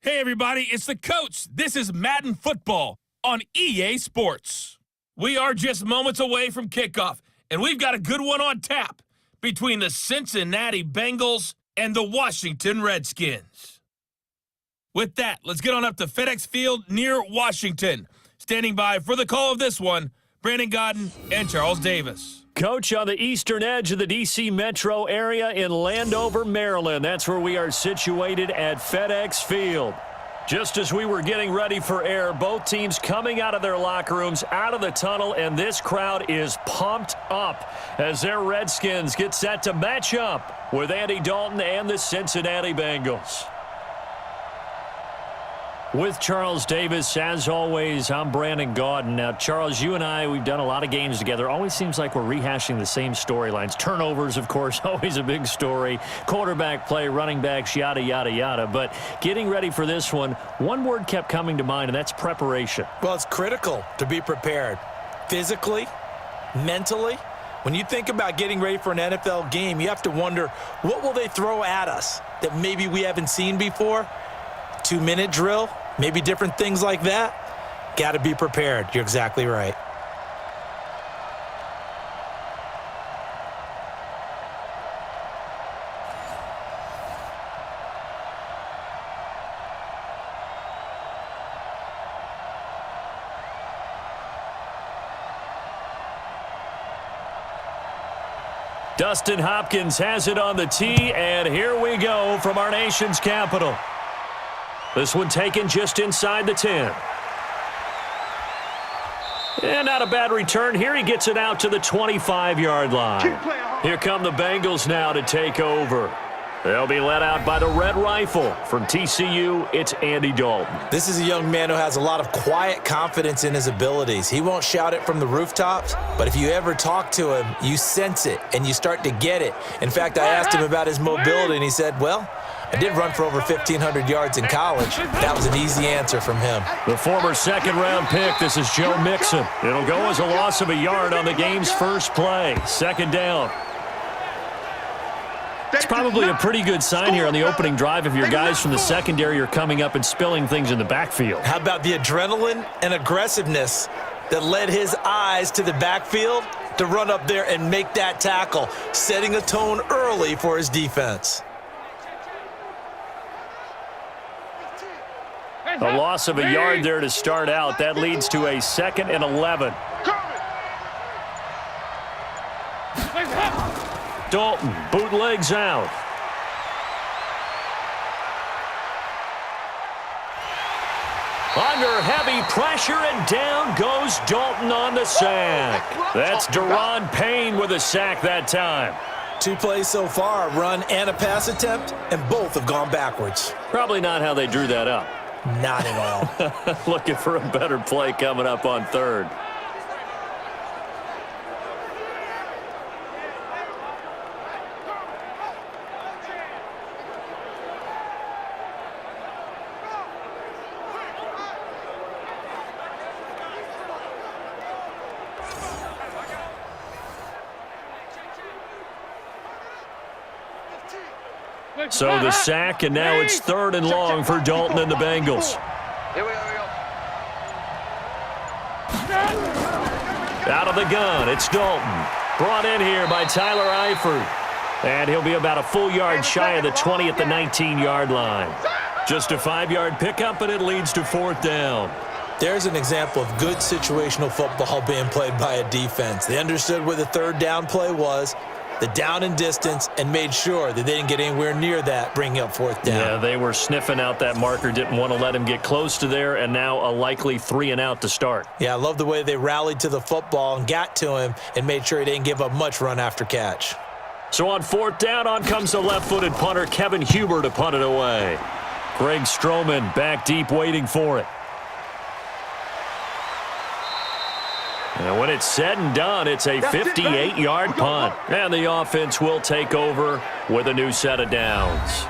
Hey everybody, it's the coach. This is Madden Football on EA Sports. We are just moments away from kickoff, and we've got a good one on tap between the Cincinnati Bengals and the Washington Redskins. With that, let's get on up to FedEx Field near Washington. Standing by for the call of this one, Brandon Godden and Charles Davis. Coach, on the eastern edge of the D.C. metro area in Landover, Maryland. That's where we are situated at FedEx Field. Just as we were getting ready for air, both teams coming out of their locker rooms, out of the tunnel, and this crowd is pumped up as their Redskins get set to match up with Andy Dalton and the Cincinnati Bengals. With Charles Davis, as always, I'm Brandon Gaudin. Now, Charles, you and I, we've done a lot of games together. Always seems like we're rehashing the same storylines. Turnovers, of course, always a big story. Quarterback play, running backs, yada, yada, yada. But getting ready for this one word kept coming to mind, and that's preparation. Well, it's critical to be prepared physically, mentally. When you think about getting ready for an NFL game, you have to wonder, what will they throw at us that maybe we haven't seen before? 2-minute drill, maybe different things like that. Got to be prepared. You're exactly right. Dustin Hopkins has it on the tee, and here we go from our nation's capital. This one taken just inside the 10. And not a bad return. Here he gets it out to the 25-yard line. Here come the Bengals now to take over. They'll be led out by the Red Rifle. From TCU, it's Andy Dalton. This is a young man who has a lot of quiet confidence in his abilities. He won't shout it from the rooftops, but if you ever talk to him, you sense it, and you start to get it. In fact, I asked him about his mobility, and he said, well, I did run for over 1,500 yards in college. That was an easy answer from him. The former second-round pick, this is Joe Mixon. It'll go as a loss of a yard on the game's first play. Second down. It's probably a pretty good sign here on the opening drive if your guys from the secondary are coming up and spilling things in the backfield. How about the adrenaline and aggressiveness that led his eyes to the backfield to run up there and make that tackle, setting a tone early for his defense. A loss of a yard there to start out. That leads to a 2nd and 11. Dalton bootlegs out. Under heavy pressure, and down goes Dalton on the sack. That's Daron Payne with a sack that time. 2 plays so far, a run and a pass attempt, and both have gone backwards. Probably not how they drew that up. Not at all. Looking for a better play coming up on 3rd. So the sack, and now it's 3rd and long for Dalton and the Bengals. Here we go. Out of the gun, it's Dalton. Brought in here by Tyler Eifert. And he'll be about a full yard shy of the 20 at the 19-yard line. Just a 5-yard pickup, and it leads to 4th down. There's an example of good situational football being played by a defense. They understood where the 3rd down play was, the down and distance, and made sure that they didn't get anywhere near that, bringing up 4th down. Yeah, they were sniffing out that marker, didn't want to let him get close to there, and now a likely 3 and out to start. Yeah, I love the way they rallied to the football and got to him and made sure he didn't give up much run after catch. So on 4th down, on comes the left-footed punter, Kevin Huber, to punt it away. Greg Stroman back deep waiting for it. And when it's said and done, it's a 58-yard punt. And the offense will take over with a new set of downs.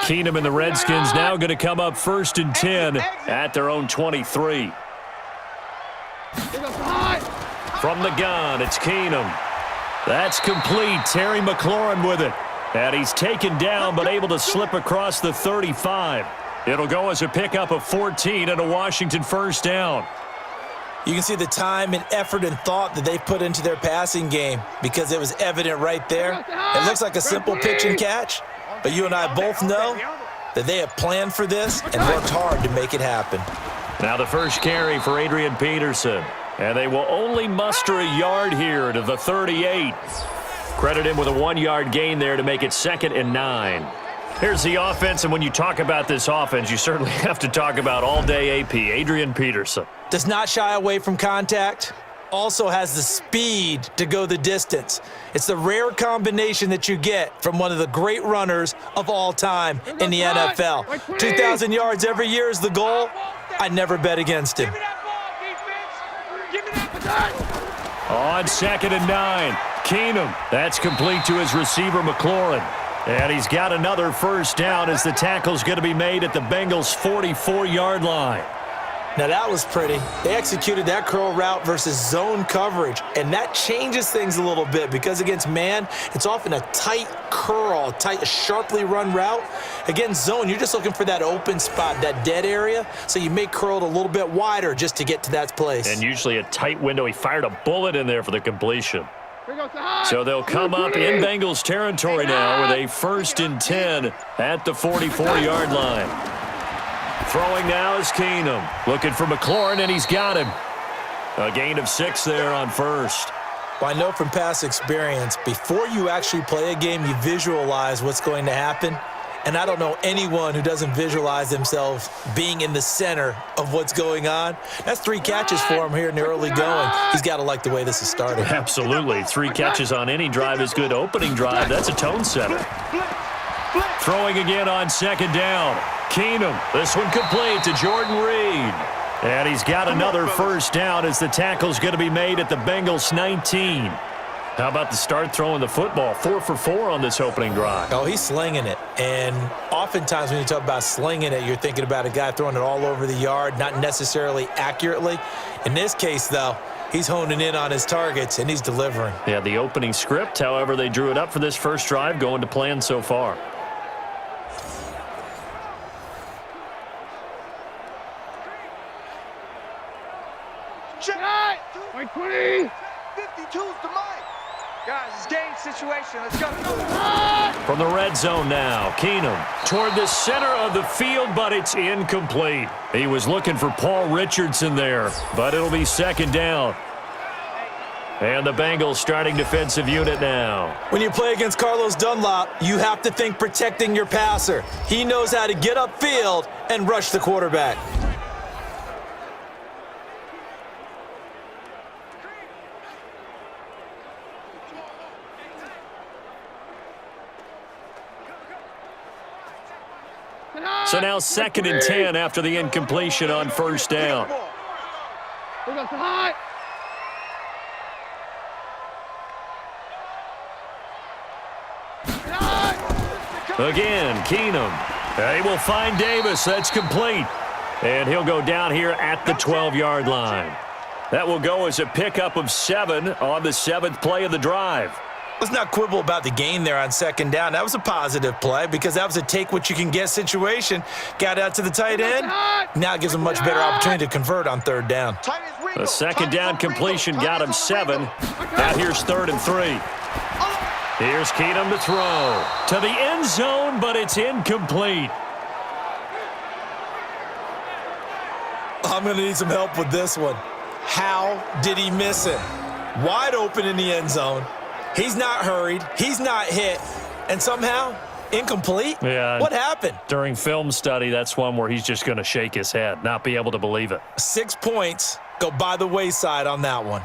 Keenum and the Redskins now going to come up 1st and 10 at their own 23. From the gun, it's Keenum. That's complete. Terry McLaurin with it. And he's taken down but able to slip across the 35. It'll go as a pickup of 14 and a Washington first down. You can see the time and effort and thought that they put into their passing game because it was evident right there. It looks like a simple pitch and catch, but you and I both know that they have planned for this and worked hard to make it happen. Now the first carry for Adrian Peterson. And they will only muster a yard here to the 38. Credit him with a 1-yard gain there to make it 2nd and 9. Here's the offense, and when you talk about this offense, you certainly have to talk about all-day AP, Adrian Peterson. Does not shy away from contact. Also has the speed to go the distance. It's the rare combination that you get from one of the great runners of all time in the NFL. 2,000 yards every year is the goal. I'd never bet against him. On 2nd and 9, Keenum. That's complete to his receiver, McLaurin. And he's got another first down as the tackle's going to be made at the Bengals' 44-yard line. Now that was pretty. They executed that curl route versus zone coverage, and that changes things a little bit because against man, it's often a tight curl, a sharply run route. Against zone, you're just looking for that open spot, that dead area, so you may curl it a little bit wider just to get to that place. And usually a tight window. He fired a bullet in there for the completion. So they'll come up in Bengals territory now with a 1st and 10 at the 44-yard line. Throwing now is Keenum. Looking for McLaurin, and he's got him. A gain of 6 there on first. Well, I know from past experience, before you actually play a game, you visualize what's going to happen. And I don't know anyone who doesn't visualize themselves being in the center of what's going on. That's 3 catches for him here in the early going. He's got to like the way this is starting. Absolutely. 3 catches on any drive is good. Opening drive, that's a tone setter. Throwing again on 2nd down. Keenum, this one complete to Jordan Reed. And he's got another first down as the tackle's going to be made at the Bengals' 19. How about the start throwing the football? 4 for 4 on this opening drive. Oh, he's slinging it. And oftentimes when you talk about slinging it, you're thinking about a guy throwing it all over the yard, not necessarily accurately. In this case, though, he's honing in on his targets, and he's delivering. Yeah, the opening script, however, they drew it up for this first drive, going to plan so far. Check. 20. 52's the mic. Guys, it's game situation. Let's go. From the red zone now, Keenum toward the center of the field, but it's incomplete. He was looking for Paul Richardson there, but it'll be 2nd down. And the Bengals starting defensive unit now. When you play against Carlos Dunlap, you have to think protecting your passer. He knows how to get upfield and rush the quarterback. So now 2nd and 10 after the incompletion on first down. Again, Keenum. He will find Davis. That's complete. And he'll go down here at the 12-yard line. That will go as a pickup of 7 on the 7th play of the drive. Let's not quibble about the gain there on 2nd down. That was a positive play because that was a take-what-you-can-get situation. Got out to the tight end. Now it gives him a much better opportunity to convert on 3rd down. The 2nd down completion got him 7. Now here's 3rd and 3. Here's Keenum to throw. To the end zone, but it's incomplete. I'm going to need some help with this one. How did he miss it? Wide open in the end zone. He's not hurried. He's not hit. And somehow, incomplete? Yeah. What happened? During film study, that's one where he's just going to shake his head, not be able to believe it. 6 points go by the wayside on that one.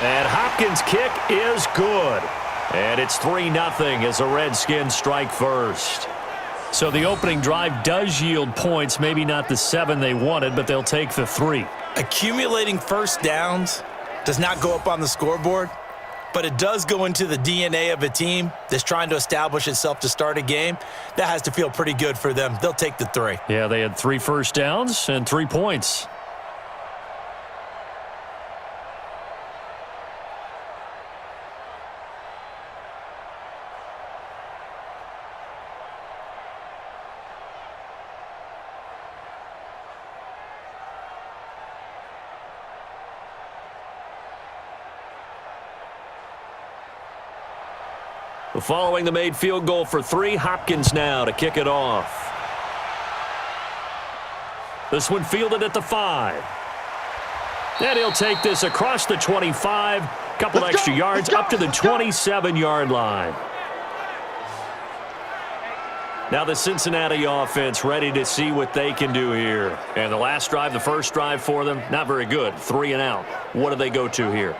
And Hopkins' kick is good. And it's 3-0 as the Redskins strike first. So the opening drive does yield points, maybe not the 7 they wanted, but they'll take the 3. Accumulating first downs does not go up on the scoreboard, but it does go into the DNA of a team that's trying to establish itself to start a game. That has to feel pretty good for them. They'll take the 3. Yeah, they had 3 first downs and 3 points. Following the made field goal for 3, Hopkins now to kick it off. This one fielded at the 5. And he'll take this across the 25, couple extra yards up to the 27-yard line. Now the Cincinnati offense ready to see what they can do here. And the last drive, the first drive for them, not very good, 3 and out. What do they go to here?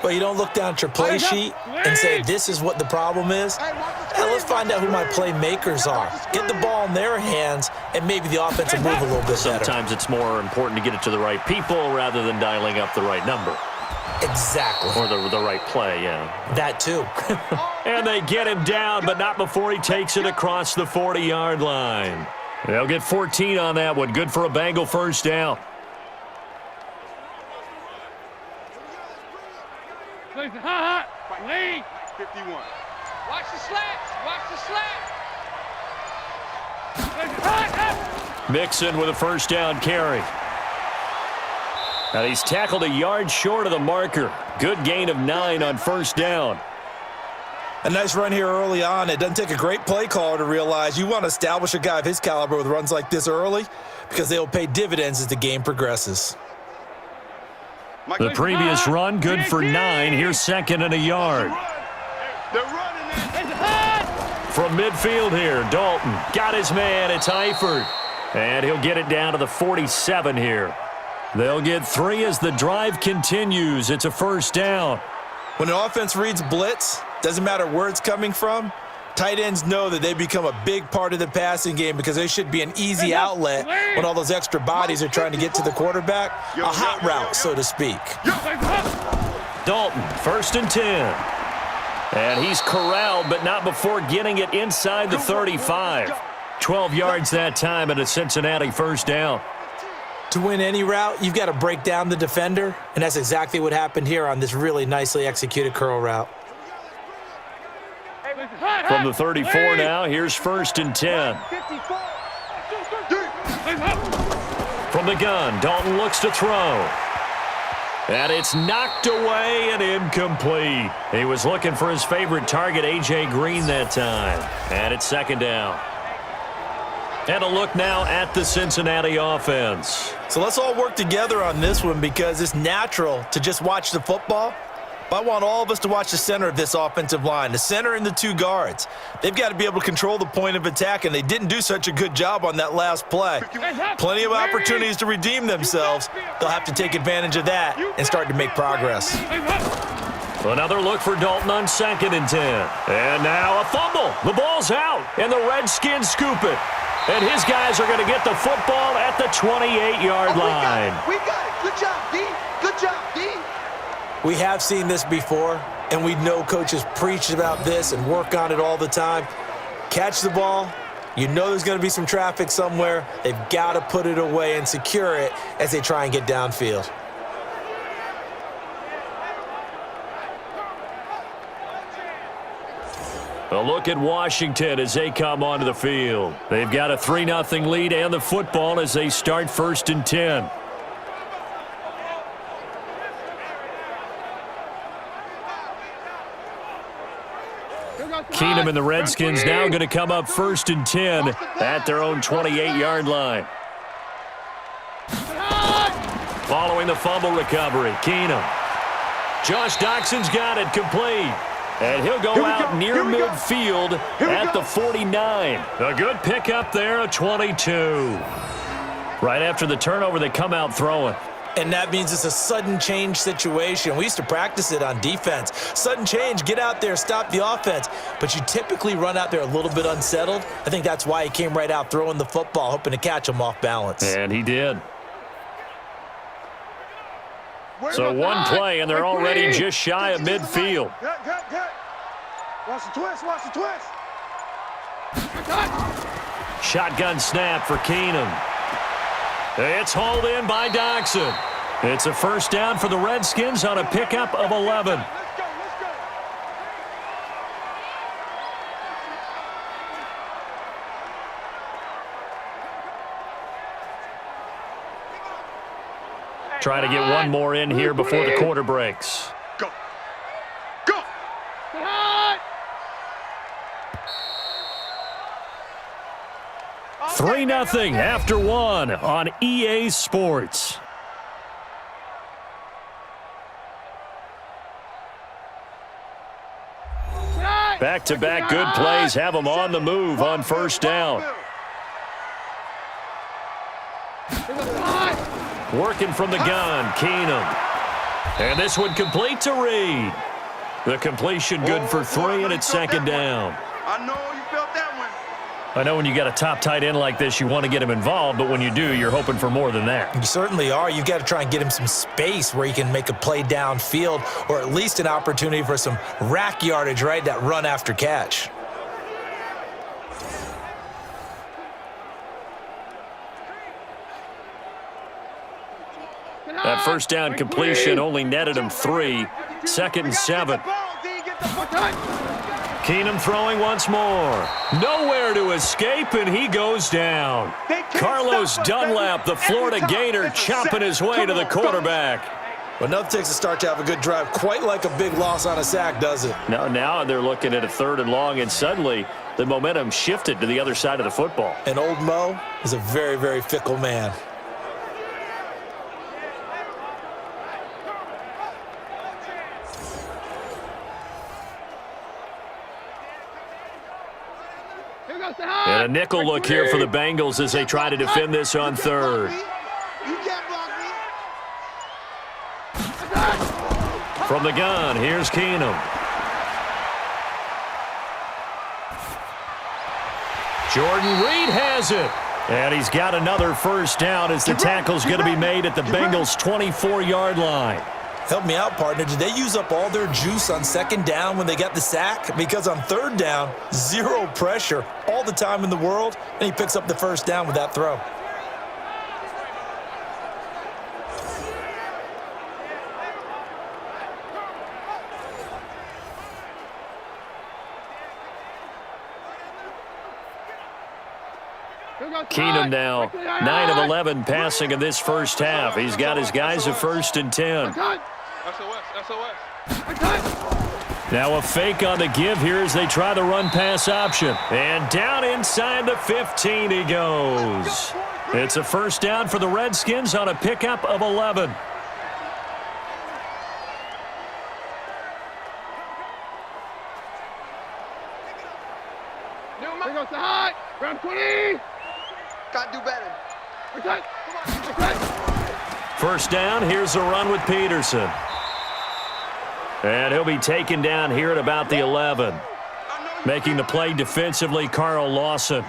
Well, you don't look down at your play sheet and say, this is what the problem is. Now let's find out who my playmakers are. Get the ball in their hands, and maybe the offense will move a little bit better. Sometimes it's more important to get it to the right people rather than dialing up the right number. Exactly. Or the right play, yeah. That too. And they get him down, but not before he takes it across the 40-yard line. They'll get 14 on that one. Good for a Bengal first down. Lee. 51. Watch the slats. Watch the slats. Mixon with a first down carry. Now he's tackled a yard short of the marker. Good gain of 9 on first down. A nice run here early on. It doesn't take a great play caller to realize you want to establish a guy of his caliber with runs like this early because they will pay dividends as the game progresses. The previous run, good for 9. Here's second and a yard. From midfield here, Dalton got his man. It's Eifert. And he'll get it down to the 47 here. They'll get 3 as the drive continues. It's a first down. When an offense reads blitz, doesn't matter where it's coming from, tight ends know that they become a big part of the passing game because they should be an easy outlet when all those extra bodies are trying to get to the quarterback. A hot route, so to speak. Dalton, first and 10. And he's corralled, but not before getting it inside the 35. 12 yards that time and a Cincinnati first down. To win any route, you've got to break down the defender, and that's exactly what happened here on this really nicely executed curl route. From the 34 now, here's first and 10. From the gun, Dalton looks to throw. And it's knocked away and incomplete. He was looking for his favorite target, A.J. Green, that time. And it's second down. And a look now at the Cincinnati offense. So let's all work together on this one because it's natural to just watch the football. But I want all of us to watch the center of this offensive line, the center and the 2 guards. They've got to be able to control the point of attack, and they didn't do such a good job on that last play. Plenty of opportunities to redeem themselves. They'll have to take advantage of that and start to make progress. Another look for Dalton on second and 10. And now a fumble. The ball's out, and the Redskins scoop it. And his guys are going to get the football at the 28-yard line. We got it. Good job, D. Good job, D. We have seen this before, and we know coaches preach about this and work on it all the time. Catch the ball. You know there's going to be some traffic somewhere. They've got to put it away and secure it as they try and get downfield. A look at Washington as they come onto the field. They've got a 3-0 lead and the football as they start first and 10. Keenum and the Redskins now going to come up first and 10 at their own 28-yard line. Following the fumble recovery, Keenum. Josh Doxson's got it complete. And he'll go out near midfield at the 49. A good pickup there, a 22. Right after the turnover, they come out throwing. And that means it's a sudden change situation. We used to practice it on defense. Sudden change, get out there, stop the offense. But you typically run out there a little bit unsettled. I think that's why he came right out throwing the football, hoping to catch him off balance. And he did. So one play, and they're already just shy of midfield. Good. Watch the twist, watch the twist. Shotgun snap for Keenum. It's hauled in by Doxson. It's a first down for the Redskins on a pickup of 11. Let's go. Trying to get one more in here before the quarter breaks. Go. 3-0 after one on EA Sports. Back-to-back good plays have them on the move on first down. Working from the gun, Keenum. And this one complete to Reed. The completion good for 3, and it's second down. I know you felt that one. I know when you got a top tight end like this, you want to get him involved, but when you do, you're hoping for more than that. You certainly are. You've got to try and get him some space where he can make a play downfield, or at least an opportunity for some rack yardage, right? That run after catch. That first down completion only netted him 3. Second and 7. Keenum throwing once more. Nowhere to escape, and he goes down. Carlos Dunlap, the Florida Gator, chopping his way to the quarterback. But nothing takes a start to have a good drive quite like a big loss on a sack, does it? Now they're looking at a 3rd and long, and suddenly the momentum shifted to the other side of the football. And old Mo is a very, very fickle man. And a nickel look here for the Bengals as they try to defend this on 3rd. From the gun, here's Keenum. Jordan Reed has it. And he's got another first down as the tackle's going to be made at the Bengals' 24-yard line. Help me out, partner. Did they use up all their juice on second down when they got the sack? Because on third down, zero pressure, all the time in the world, and he picks up the first down with that throw. Keenum now 9 of 11 passing in this first half. He's got his guys a 1st and 10. SOS. Now a fake on the give here as they try the run-pass option. And down inside the 15 he goes. It's a first down for the Redskins on a pickup of 11. Here goes the high. Round 20. Got to do better. First down, here's a run with Peterson. And he'll be taken down here at about the 11. Making the play defensively, Carl Lawson.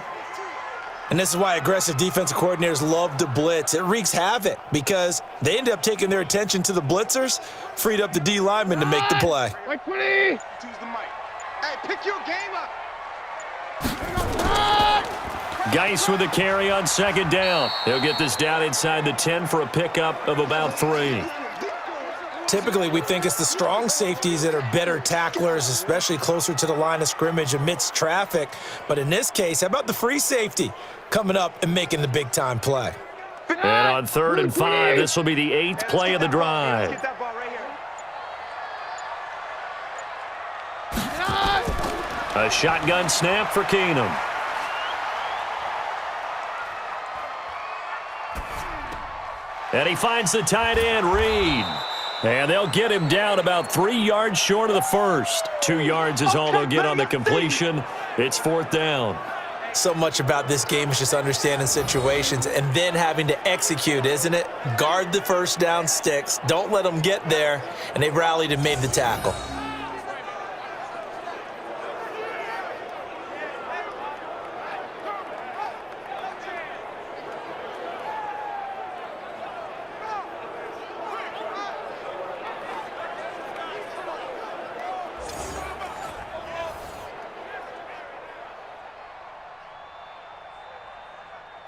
And this is why aggressive defensive coordinators love to blitz. It wreaks havoc because they end up taking their attention to the blitzers, freed up the D lineman to make the play. Like 20. Choose the mic. Hey, pick your game up. Geis with a carry on second down. He'll get this down inside the 10 for a pickup of about 3. Typically, we think it's the strong safeties that are better tacklers, especially closer to the line of scrimmage amidst traffic. But in this case, how about the free safety coming up and making the big-time play? And on 3rd and 5, this will be the 8th play of the drive. A shotgun snap for Keenum. And he finds the tight end, Reed. And they'll get him down about 3 yards short of the first. 2 yards is all they'll get on the completion. It's 4th down. So much about this game is just understanding situations and then having to execute, isn't it? Guard the first down sticks. Don't let them get there. And they rallied and made the tackle.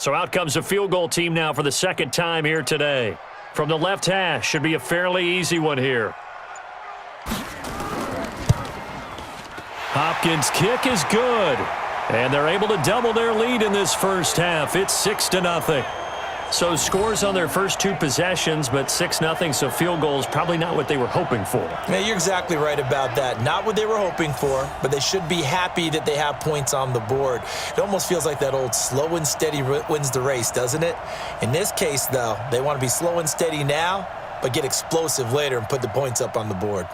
So out comes a field goal team now for the second time here today. From the left hash, should be a fairly easy one here. Hopkins' kick is good. And they're able to double their lead in this first half. It's 6-0. So scores on their first two possessions, but 6-0, so field goals probably not what they were hoping for. Yeah, you're exactly right about that. Not what they were hoping for, but they should be happy that they have points on the board. It almost feels like that old slow and steady wins the race, doesn't it? In this case, though, they want to be slow and steady now, but get explosive later and put the points up on the board.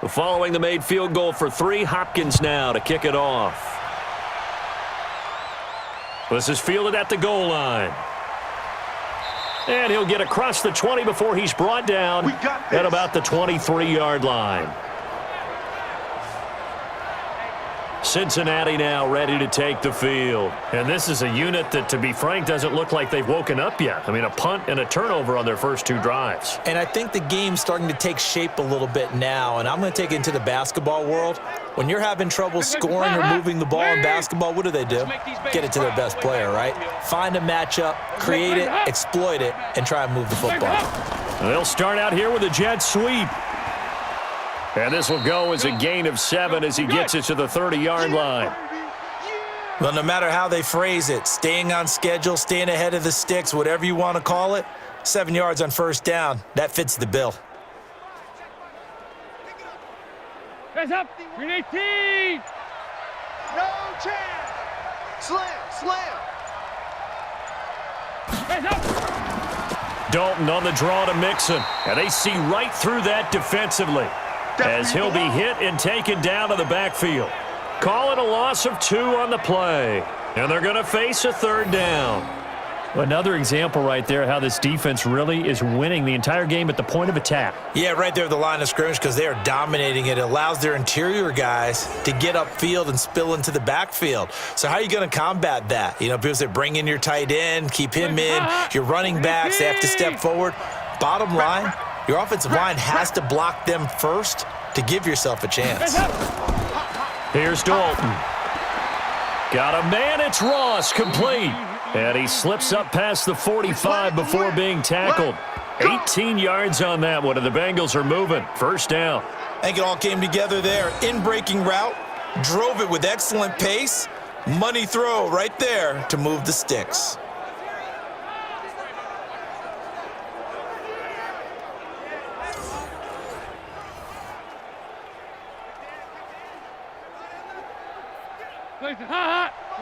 Following the made field goal for 3, Hopkins now to kick it off. This is fielded at the goal line. And he'll get across the 20 before he's brought down at about the 23-yard line. Cincinnati now ready to take the field. And this is a unit that, to be frank, doesn't look like they've woken up yet. I mean, a punt and a turnover on their first 2 drives. And I think the game's starting to take shape a little bit now, and I'm going to take it into the basketball world. When you're having trouble scoring or moving the ball in basketball, what do? Get it to their best player, right? Find a matchup, create it, exploit it, and try and move the football. They'll start out here with a jet sweep. And this will go as a gain of 7 as he gets it to the 30-yard line. Well, no matter how they phrase it, staying on schedule, staying ahead of the sticks, whatever you want to call it, 7 yards on first down, that fits the bill. Hands up, green 18. No chance. Slam. Hands up. Dalton on the draw to Mixon. And they see right through that defensively, as he'll be hit and taken down to the backfield. Call it a loss of 2 on the play. And they're going to face a 3rd down. Another example right there how this defense really is winning the entire game at the point of attack. Yeah, right there at the line of scrimmage because they are dominating it. It allows their interior guys to get upfield and spill into the backfield. So how are you going to combat that? You know, people say bring in your tight end, keep him in. Your running backs, they have to step forward. Bottom line, your offensive line has to block them first to give yourself a chance. Here's Dalton. Got a man, it's Ross, complete. And he slips up past the 45 before being tackled. 18 yards on that one, and the Bengals are moving. First down. I think it all came together there. In-breaking route, drove it with excellent pace. Money throw right there to move the sticks.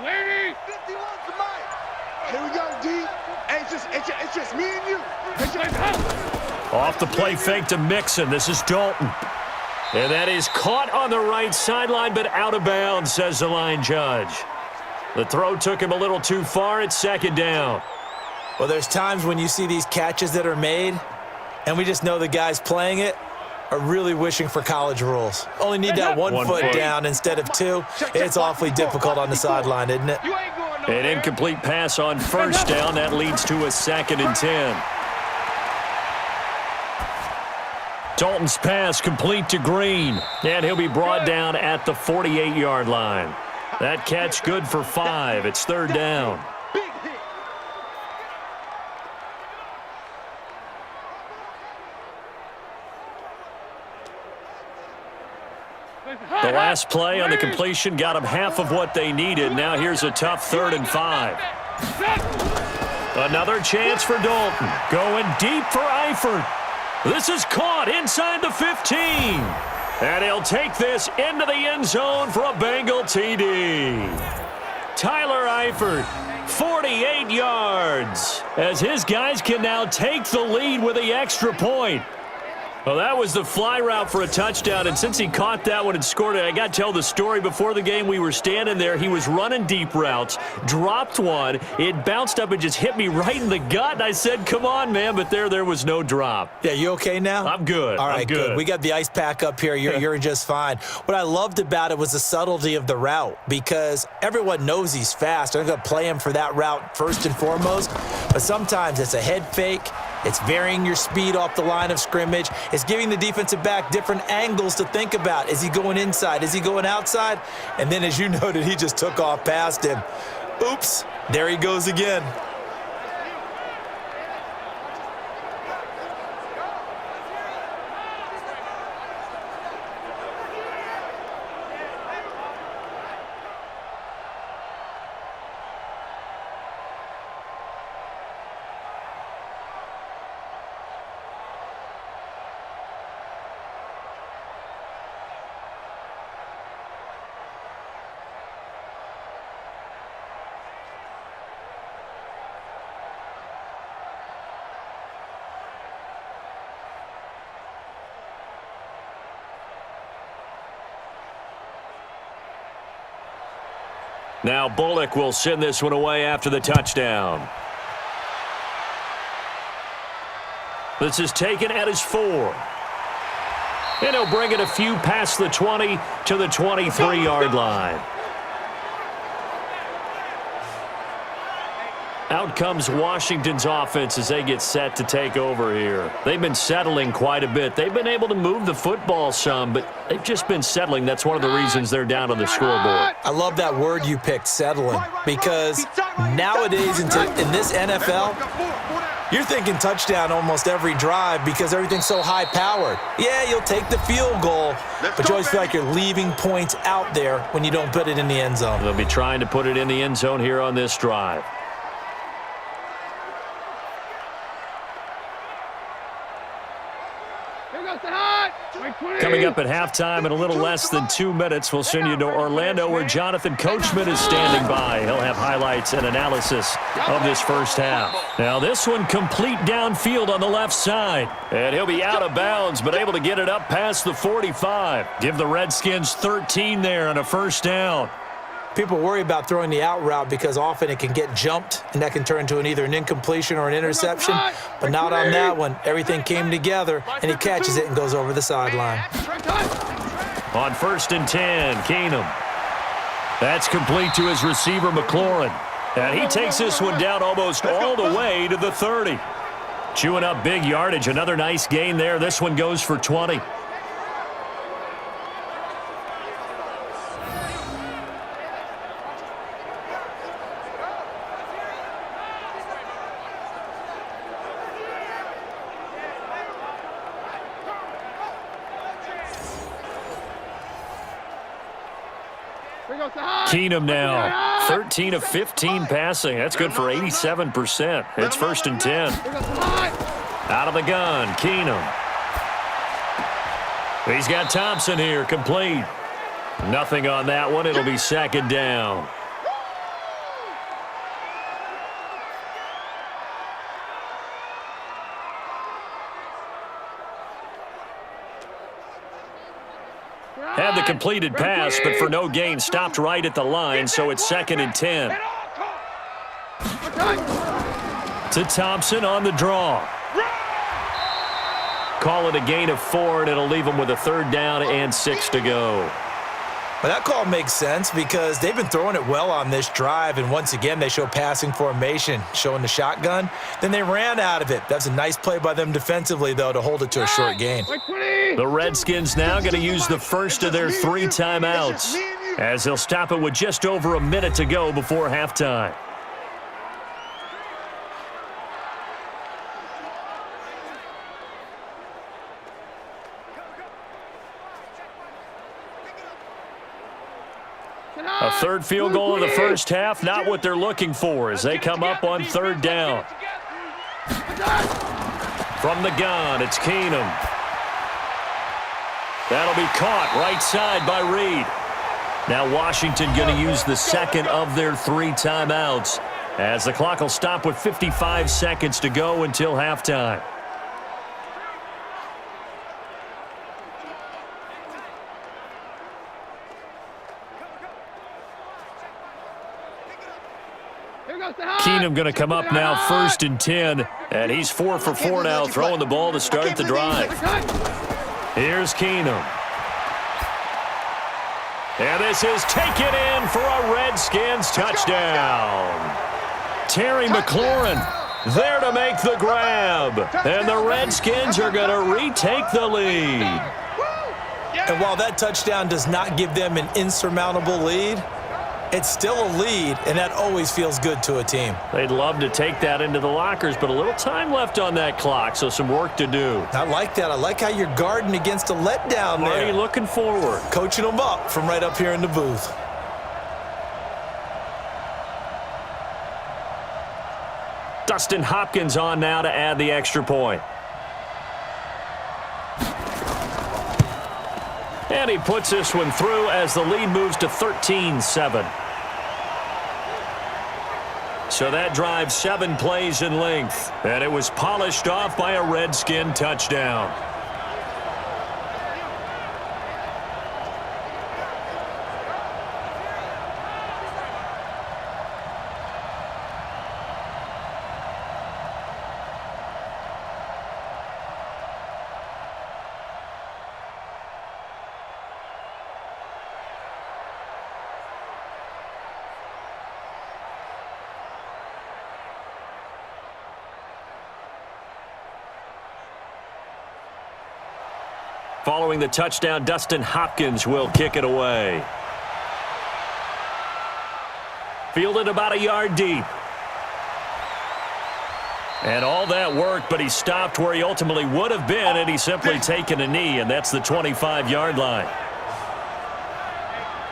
Lady. 51's the mic. Here we go, D. Hey, it's just me and you. Off the play fake to Mixon. This is Dalton. And that is caught on the right sideline, but out of bounds, says the line judge. The throw took him a little too far. It's 2nd down. Well, there's times when you see these catches that are made, and we just know the guys playing it are really wishing for college rules. Only need that one foot down instead of 2. It's awfully difficult on the sideline, isn't it? An incomplete pass on first down. That leads to a 2nd and 10. Dalton's pass complete to Green, and he'll be brought down at the 48-yard line. That catch good for 5. It's 3rd down. The last play on the completion got them half of what they needed. Now here's a tough 3rd and 5. Another chance for Dalton. Going deep for Eifert. This is caught inside the 15. And he'll take this into the end zone for a Bengal TD. Tyler Eifert, 48 yards, as his guys can now take the lead with the extra point. Well, that was the fly route for a touchdown, and since he caught that one and scored it, I got to tell the story. Before the game, we were standing there. He was running deep routes, dropped one. It bounced up and just hit me right in the gut, and I said, come on, man, but there was no drop. Yeah, you okay now? I'm good. All right, I'm good. We got the ice pack up here. You're just fine. What I loved about it was the subtlety of the route, because everyone knows he's fast. They're going to play him for that route first and foremost, but sometimes it's a head fake, It's varying your speed off the line of scrimmage. It's giving the defensive back different angles to think about. Is he going inside? Is he going outside? And then, as you noted, he just took off past him. Oops, there he goes again. Now Bullock will send this one away after the touchdown. This is taken at his 4. And he'll bring it a few past the 20 to the 23-yard line. Out comes Washington's offense as they get set to take over here. They've been settling quite a bit. They've been able to move the football some, but they've just been settling. That's one of the reasons they're down on the scoreboard. I love that word you picked, settling, because nowadays in this NFL, you're thinking touchdown almost every drive because everything's so high-powered. Yeah, you'll take the field goal, but you always feel like you're leaving points out there when you don't put it in the end zone. They'll be trying to put it in the end zone here on this drive. Coming up at halftime in a little less than 2 minutes, we'll send you to Orlando where Jonathan Coachman is standing by. He'll have highlights and analysis of this first half. Now this one complete downfield on the left side. And he'll be out of bounds, but able to get it up past the 45. Give the Redskins 13 there on a first down. People worry about throwing the out route because often it can get jumped, and that can turn into either an incompletion or an interception. But not on that one. Everything came together, and he catches it and goes over the sideline. On 1st and 10, Keenum. That's complete to his receiver, McLaurin. And he takes this one down almost all the way to the 30. Chewing up big yardage. Another nice gain there. This one goes for 20. Keenum now, 13 of 15 passing. That's good for 87%. It's 1st and 10. Out of the gun, Keenum. He's got Thompson here, complete. Nothing on that one. It'll be 2nd down. Had the completed pass, but for no gain, stopped right at the line, so it's 2nd and 10. To Thompson on the draw. Call it a gain of 4, and it'll leave him with a 3rd down and 6 to go. Well, that call makes sense because they've been throwing it well on this drive, and once again, they show passing formation, showing the shotgun. Then they ran out of it. That's a nice play by them defensively, though, to hold it to a short gain. The Redskins now going to use the first of their 3 timeouts as they'll stop it with just over a minute to go before halftime. A 3rd field goal in the first half, not what they're looking for as they come up on 3rd down. From the gun, it's Keenum. That'll be caught right side by Reed. Now Washington going to use the 2nd of their 3 timeouts as the clock will stop with 55 seconds to go until halftime. Keenum going to come up now 1st and 10, and he's 4 for 4 now, throwing the ball to start the drive. Here's Keenum. And this is taken in for a Redskins touchdown. Terry McLaurin there to make the grab. And the Redskins are going to retake the lead. And while that touchdown does not give them an insurmountable lead, it's still a lead, and that always feels good to a team. They'd love to take that into the lockers, but a little time left on that clock, so some work to do. I like that. I like how you're guarding against a letdown there. Already looking forward. Coaching them up from right up here in the booth. Dustin Hopkins on now to add the extra point. And he puts this one through as the lead moves to 13-7. So that drives 7 plays in length. And it was polished off by a Redskin touchdown. Following the touchdown, Dustin Hopkins will kick it away. Fielded about a yard deep. And all that work, but he stopped where he ultimately would have been, and he's simply taken a knee, and that's the 25-yard line.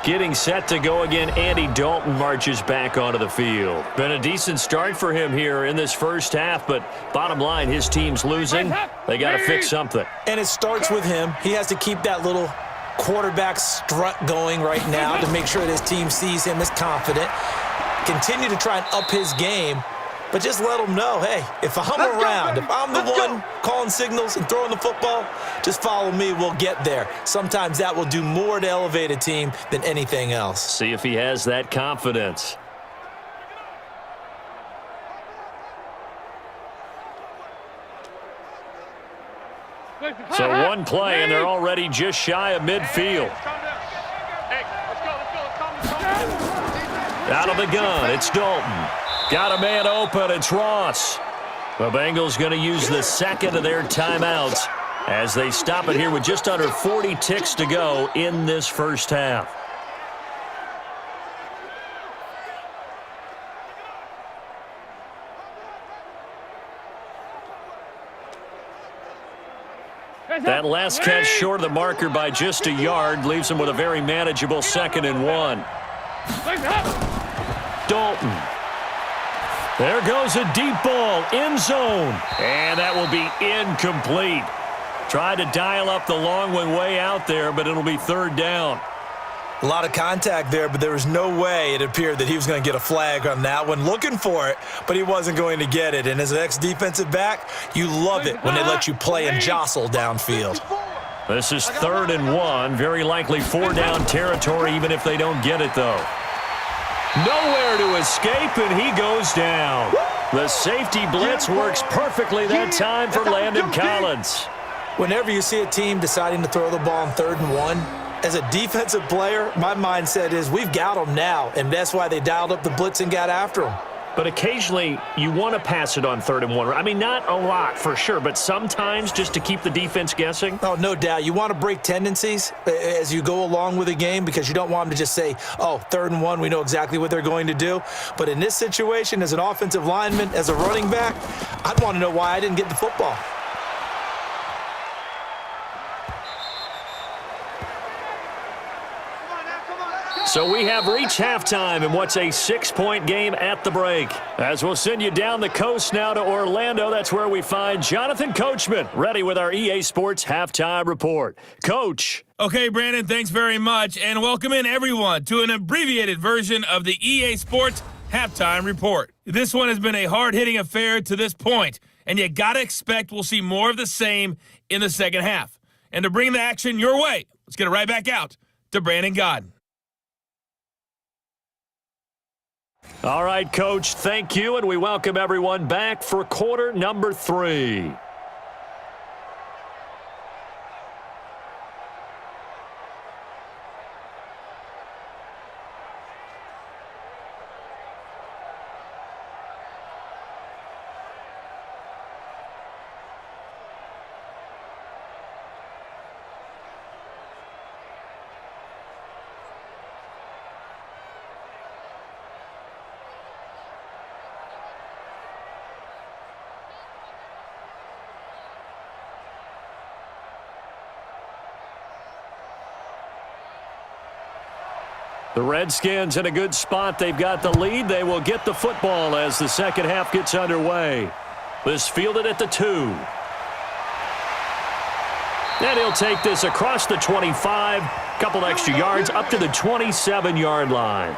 Getting set to go again, Andy Dalton marches back onto the field. Been a decent start for him here in this first half, but bottom line, his team's losing. They got to fix something. And it starts with him. He has to keep that little quarterback strut going right now to make sure that his team sees him as confident. Continue to try and up his game, but just let him know, hey, if I'm around, if I'm the one calling signals and throwing the football, just follow me, we'll get there. Sometimes that will do more to elevate a team than anything else. See if he has that confidence. So one play, and they're already just shy of midfield. Out of the gun, it's Dalton. Got a man open, it's Ross. The Bengals going to use the second of their timeouts as they stop it here with just under 40 ticks to go in this first half. That last catch short of the marker by just a yard leaves him with a very manageable 2nd and 1. Dalton. There goes a deep ball, end zone, and that will be incomplete. Tried to dial up the long one way out there, but it'll be 3rd down. A lot of contact there, but there was no way it appeared that he was going to get a flag on that one. Looking for it, but he wasn't going to get it. And as an ex-defensive back, you love it when they let you play and jostle downfield. This is 3rd and 1, very likely 4-down territory, even if they don't get it, though. Nowhere to escape, and he goes down. The safety blitz works perfectly that time for Landon Collins. Whenever you see a team deciding to throw the ball on 3rd and 1, as a defensive player, my mindset is we've got them now, and that's why they dialed up the blitz and got after them. But occasionally, you want to pass it on 3rd and 1. I mean, not a lot for sure, but sometimes just to keep the defense guessing. Oh, no doubt. You want to break tendencies as you go along with a game because you don't want them to just say, oh, 3rd and 1, we know exactly what they're going to do. But in this situation, as an offensive lineman, as a running back, I'd want to know why I didn't get the football. So we have reached halftime in what's a 6-point game at the break. As we'll send you down the coast now to Orlando, that's where we find Jonathan Coachman, ready with our EA Sports Halftime Report. Coach. Okay, Brandon, thanks very much, and welcome in everyone to an abbreviated version of the EA Sports Halftime Report. This one has been a hard-hitting affair to this point, and you gotta expect we'll see more of the same in the second half. And to bring the action your way, let's get it right back out to Brandon Godden. All right, Coach, thank you, and we welcome everyone back for quarter number 3. The Redskins in a good spot. They've got the lead. They will get the football as the second half gets underway. This fielded at the 2. And he'll take this across the 25, couple extra yards up to the 27-yard line.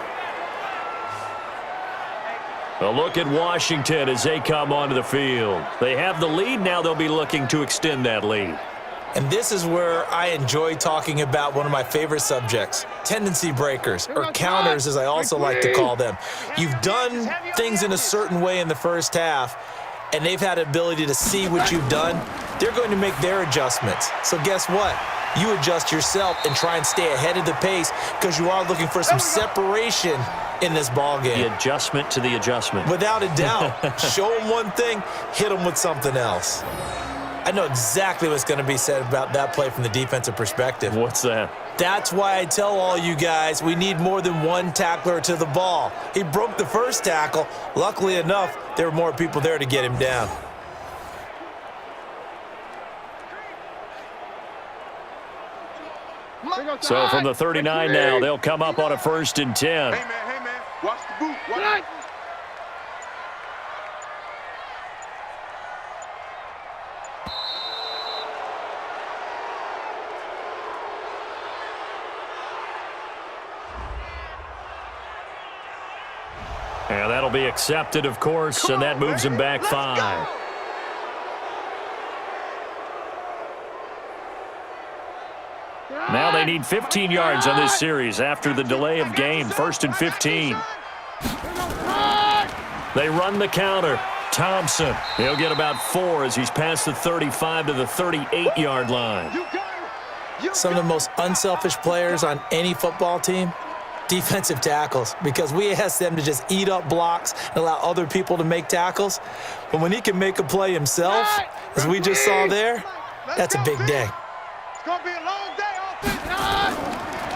A look at Washington as they come onto the field. They have the lead. Now they'll be looking to extend that lead. And this is where I enjoy talking about one of my favorite subjects, tendency breakers, or counters as I also like to call them. You've done things in a certain way in the first half, and they've had the ability to see what you've done. They're going to make their adjustments. So guess what? You adjust yourself and try and stay ahead of the pace because you are looking for some separation in this ball game. The adjustment to the adjustment. Without a doubt. Show them one thing, hit them with something else. I know exactly what's going to be said about that play from the defensive perspective. What's that? That's why I tell all you guys we need more than one tackler to the ball. He broke the first tackle. Luckily enough, there were more people there to get him down. So from the 39 now, they'll come up on a 1st and 10. Hey, man, watch the boot. Watch it. And that'll be accepted, of course, and that moves him back 5. Now they need 15 yards on this series after the delay of game. 1st and 15. They run the counter. Thompson, he'll get about 4 as he's past the 35 to the 38-yard line. Some of the most unselfish players on any football team, defensive tackles, because we ask them to just eat up blocks and allow other people to make tackles. But when he can make a play himself, as we just saw there, that's a big day. It's going to be a long day.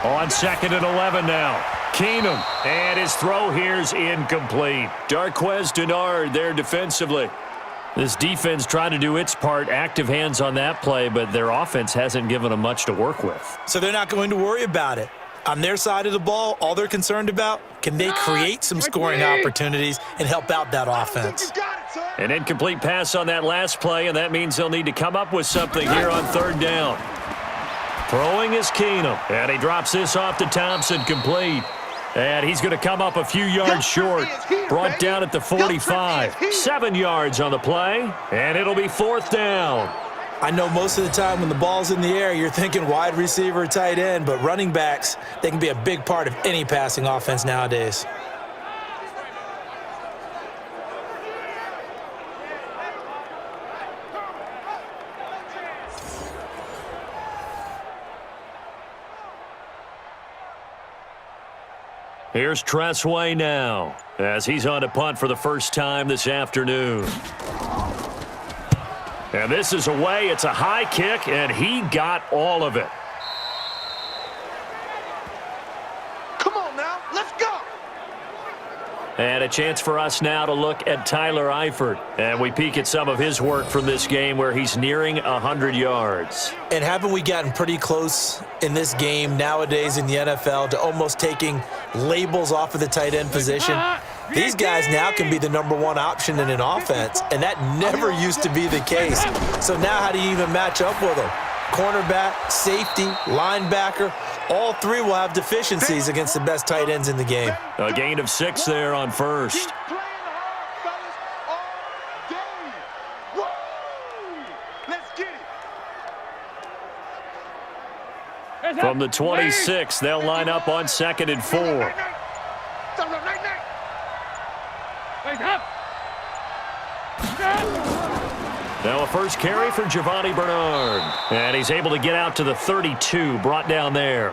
On 2nd and 11 now. Keenum, and his throw here's incomplete. Darquez Denard there defensively. This defense trying to do its part, active hands on that play, but their offense hasn't given them much to work with. So they're not going to worry about it. On their side of the ball, all they're concerned about, can they create some scoring opportunities and help out that offense? An incomplete pass on that last play, and that means they'll need to come up with something here on 3rd down. Throwing is Keenum, and he drops this off to Thompson, complete. And he's going to come up a few yards short. Brought down at the 45. 7 yards on the play, and it'll be 4th down. I know most of the time when the ball's in the air, you're thinking wide receiver, tight end, but running backs, they can be a big part of any passing offense nowadays. Here's Tressway now as he's on to punt for the first time this afternoon. And this is away. It's a high kick, and he got all of it. Come on now, let's go. And a chance for us now to look at Tyler Eifert. And we peek at some of his work from this game where he's nearing 100 yards. And haven't we gotten pretty close in this game nowadays in the NFL to almost taking labels off of the tight end position? These guys now can be the #1 option in an offense, and that never used to be the case. So now how do you even match up with them? Cornerback, safety, linebacker, all three will have deficiencies against the best tight ends in the game. A gain of 6 there on 1st. From the 26, they'll line up on 2nd and 4. Now a first carry for Giovanni Bernard. And he's able to get out to the 32, brought down there.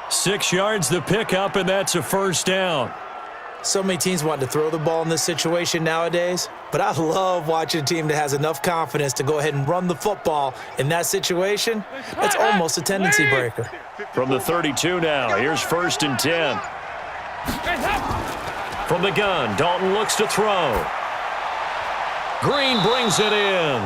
6 yards the pickup, and that's a 1st down. So many teams want to throw the ball in this situation nowadays, but I love watching a team that has enough confidence to go ahead and run the football in that situation. That's almost a tendency breaker. From the 32 now, here's 1st and 10. From the gun, Dalton looks to throw. Green brings it in.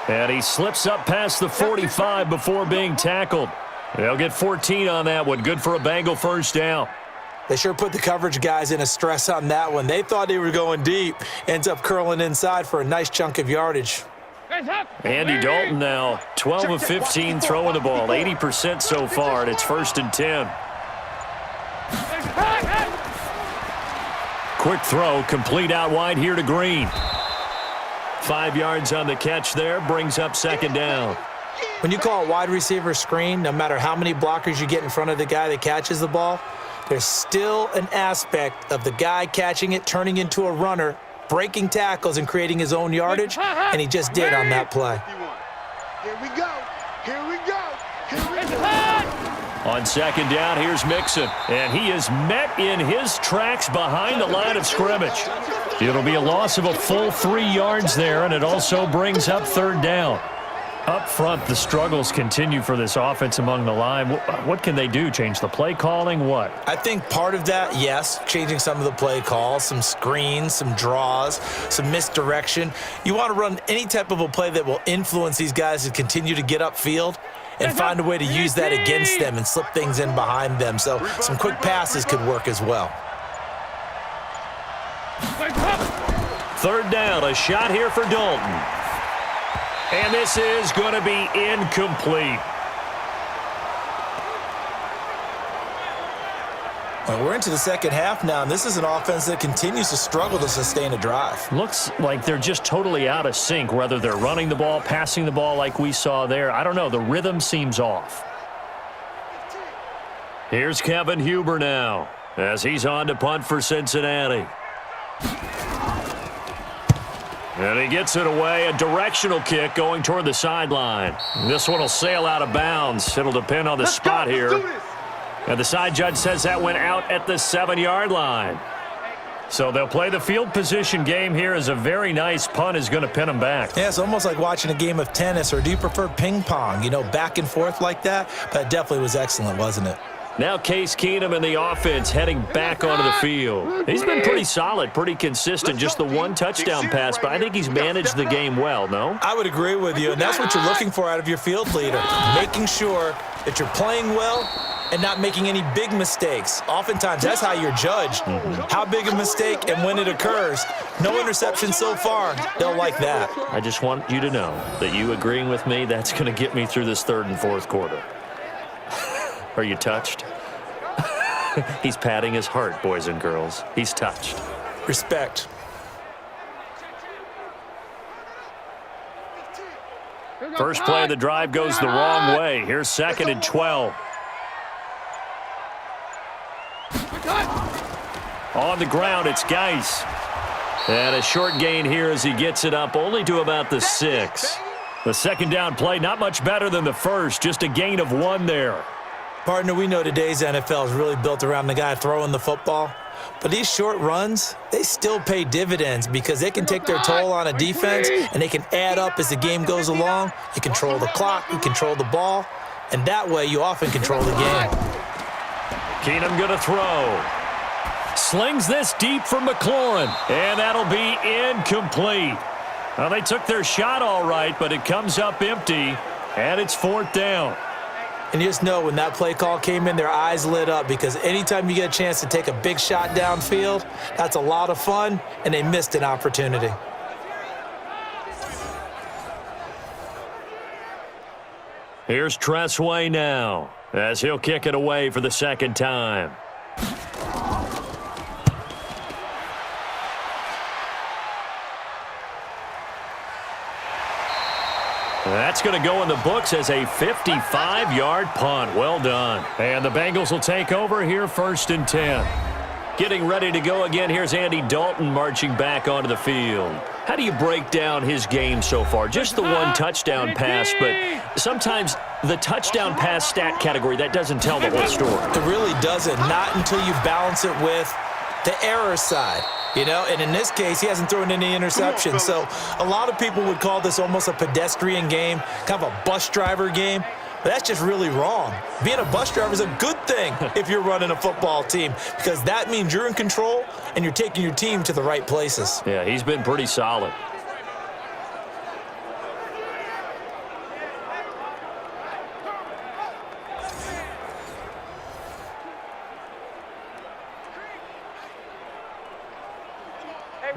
And he slips up past the 45 before being tackled. They'll get 14 on that one. Good for a Bengal 1st down. They sure put the coverage guys in a stress on that one. They thought they were going deep. Ends up curling inside for a nice chunk of yardage. Andy Dalton now 12 of 15 throwing the ball, 80% so far, and it's 1st and 10. Quick throw, complete out wide here to Green. 5 yards on the catch there, brings up 2nd down. When you call a wide receiver screen, no matter how many blockers you get in front of the guy that catches the ball, there's still an aspect of the guy catching it, turning into a runner, breaking tackles and creating his own yardage, and he just did on that play. Here we go. Here we go. Here we go. On 2nd down, here's Mixon, and he is met in his tracks behind the line of scrimmage. It'll be a loss of a full 3 yards there, and it also brings up 3rd down. Up front, the struggles continue for this offense among the line. What can they do? Change the play calling? What? I think part of that, yes, changing some of the play calls, some screens, some draws, some misdirection. You want to run any type of a play that will influence these guys to continue to get upfield and find a way to use that against them and slip things in behind them. So some quick passes could work as well. 3rd down, a shot here for Dalton. And this is going to be incomplete. Well, we're into the second half now, and this is an offense that continues to struggle to sustain a drive. Looks like they're just totally out of sync, whether they're running the ball, passing the ball like we saw there. I don't know. The rhythm seems off. Here's Kevin Huber now as he's on to punt for Cincinnati. And he gets it away, a directional kick going toward the sideline. This one will sail out of bounds. It'll depend on the spot here. And the side judge says that went out at the 7-yard line. So they'll play the field position game here as a very nice punt is going to pin them back. Yeah, it's almost like watching a game of tennis, or do you prefer ping pong? You know, back and forth like that? But it definitely was excellent, wasn't it? Now Case Keenum and the offense heading back onto the field. He's been pretty solid, pretty consistent, just the 1 touchdown pass, but I think he's managed the game well, no? I would agree with you, and that's what you're looking for out of your field leader, making sure that you're playing well and not making any big mistakes. Oftentimes, that's how you're judged. How big a mistake and when it occurs. No interception so far. They'll like that. I just want you to know that you agreeing with me, that's going to get me through this 3rd and 4th quarter. Are you touched? He's patting his heart, boys and girls. He's touched. Respect. First play of the drive goes the wrong way. Here's 2nd and 12. On the ground, it's Geis. And a short gain here as he gets it up only to about the 6. The 2nd down play, not much better than the first, just a gain of 1 there. Partner, we know today's NFL is really built around the guy throwing the football. But these short runs, they still pay dividends because they can take their toll on a defense and they can add up as the game goes along. You control the clock, you control the ball, and that way you often control the game. Keenum going to throw. Slings this deep for McLaurin, and that'll be incomplete. Well, they took their shot all right, but it comes up empty, and it's 4th down. And you just know when that play call came in, their eyes lit up because anytime you get a chance to take a big shot downfield, that's a lot of fun, and they missed an opportunity. Here's Tressway now as he'll kick it away for the 2nd time. That's going to go in the books as a 55-yard punt. Well done. And the Bengals will take over here 1st and 10. Getting ready to go again. Here's Andy Dalton marching back onto the field. How do you break down his game so far? Just the 1 touchdown pass, but sometimes the touchdown pass stat category, that doesn't tell the whole story. It really doesn't. Not until you balance it with the error side. You know, and in this case, he hasn't thrown any interceptions. So a lot of people would call this almost a pedestrian game, kind of a bus driver game. But that's just really wrong. Being a bus driver is a good thing if you're running a football team because that means you're in control and you're taking your team to the right places. Yeah, he's been pretty solid.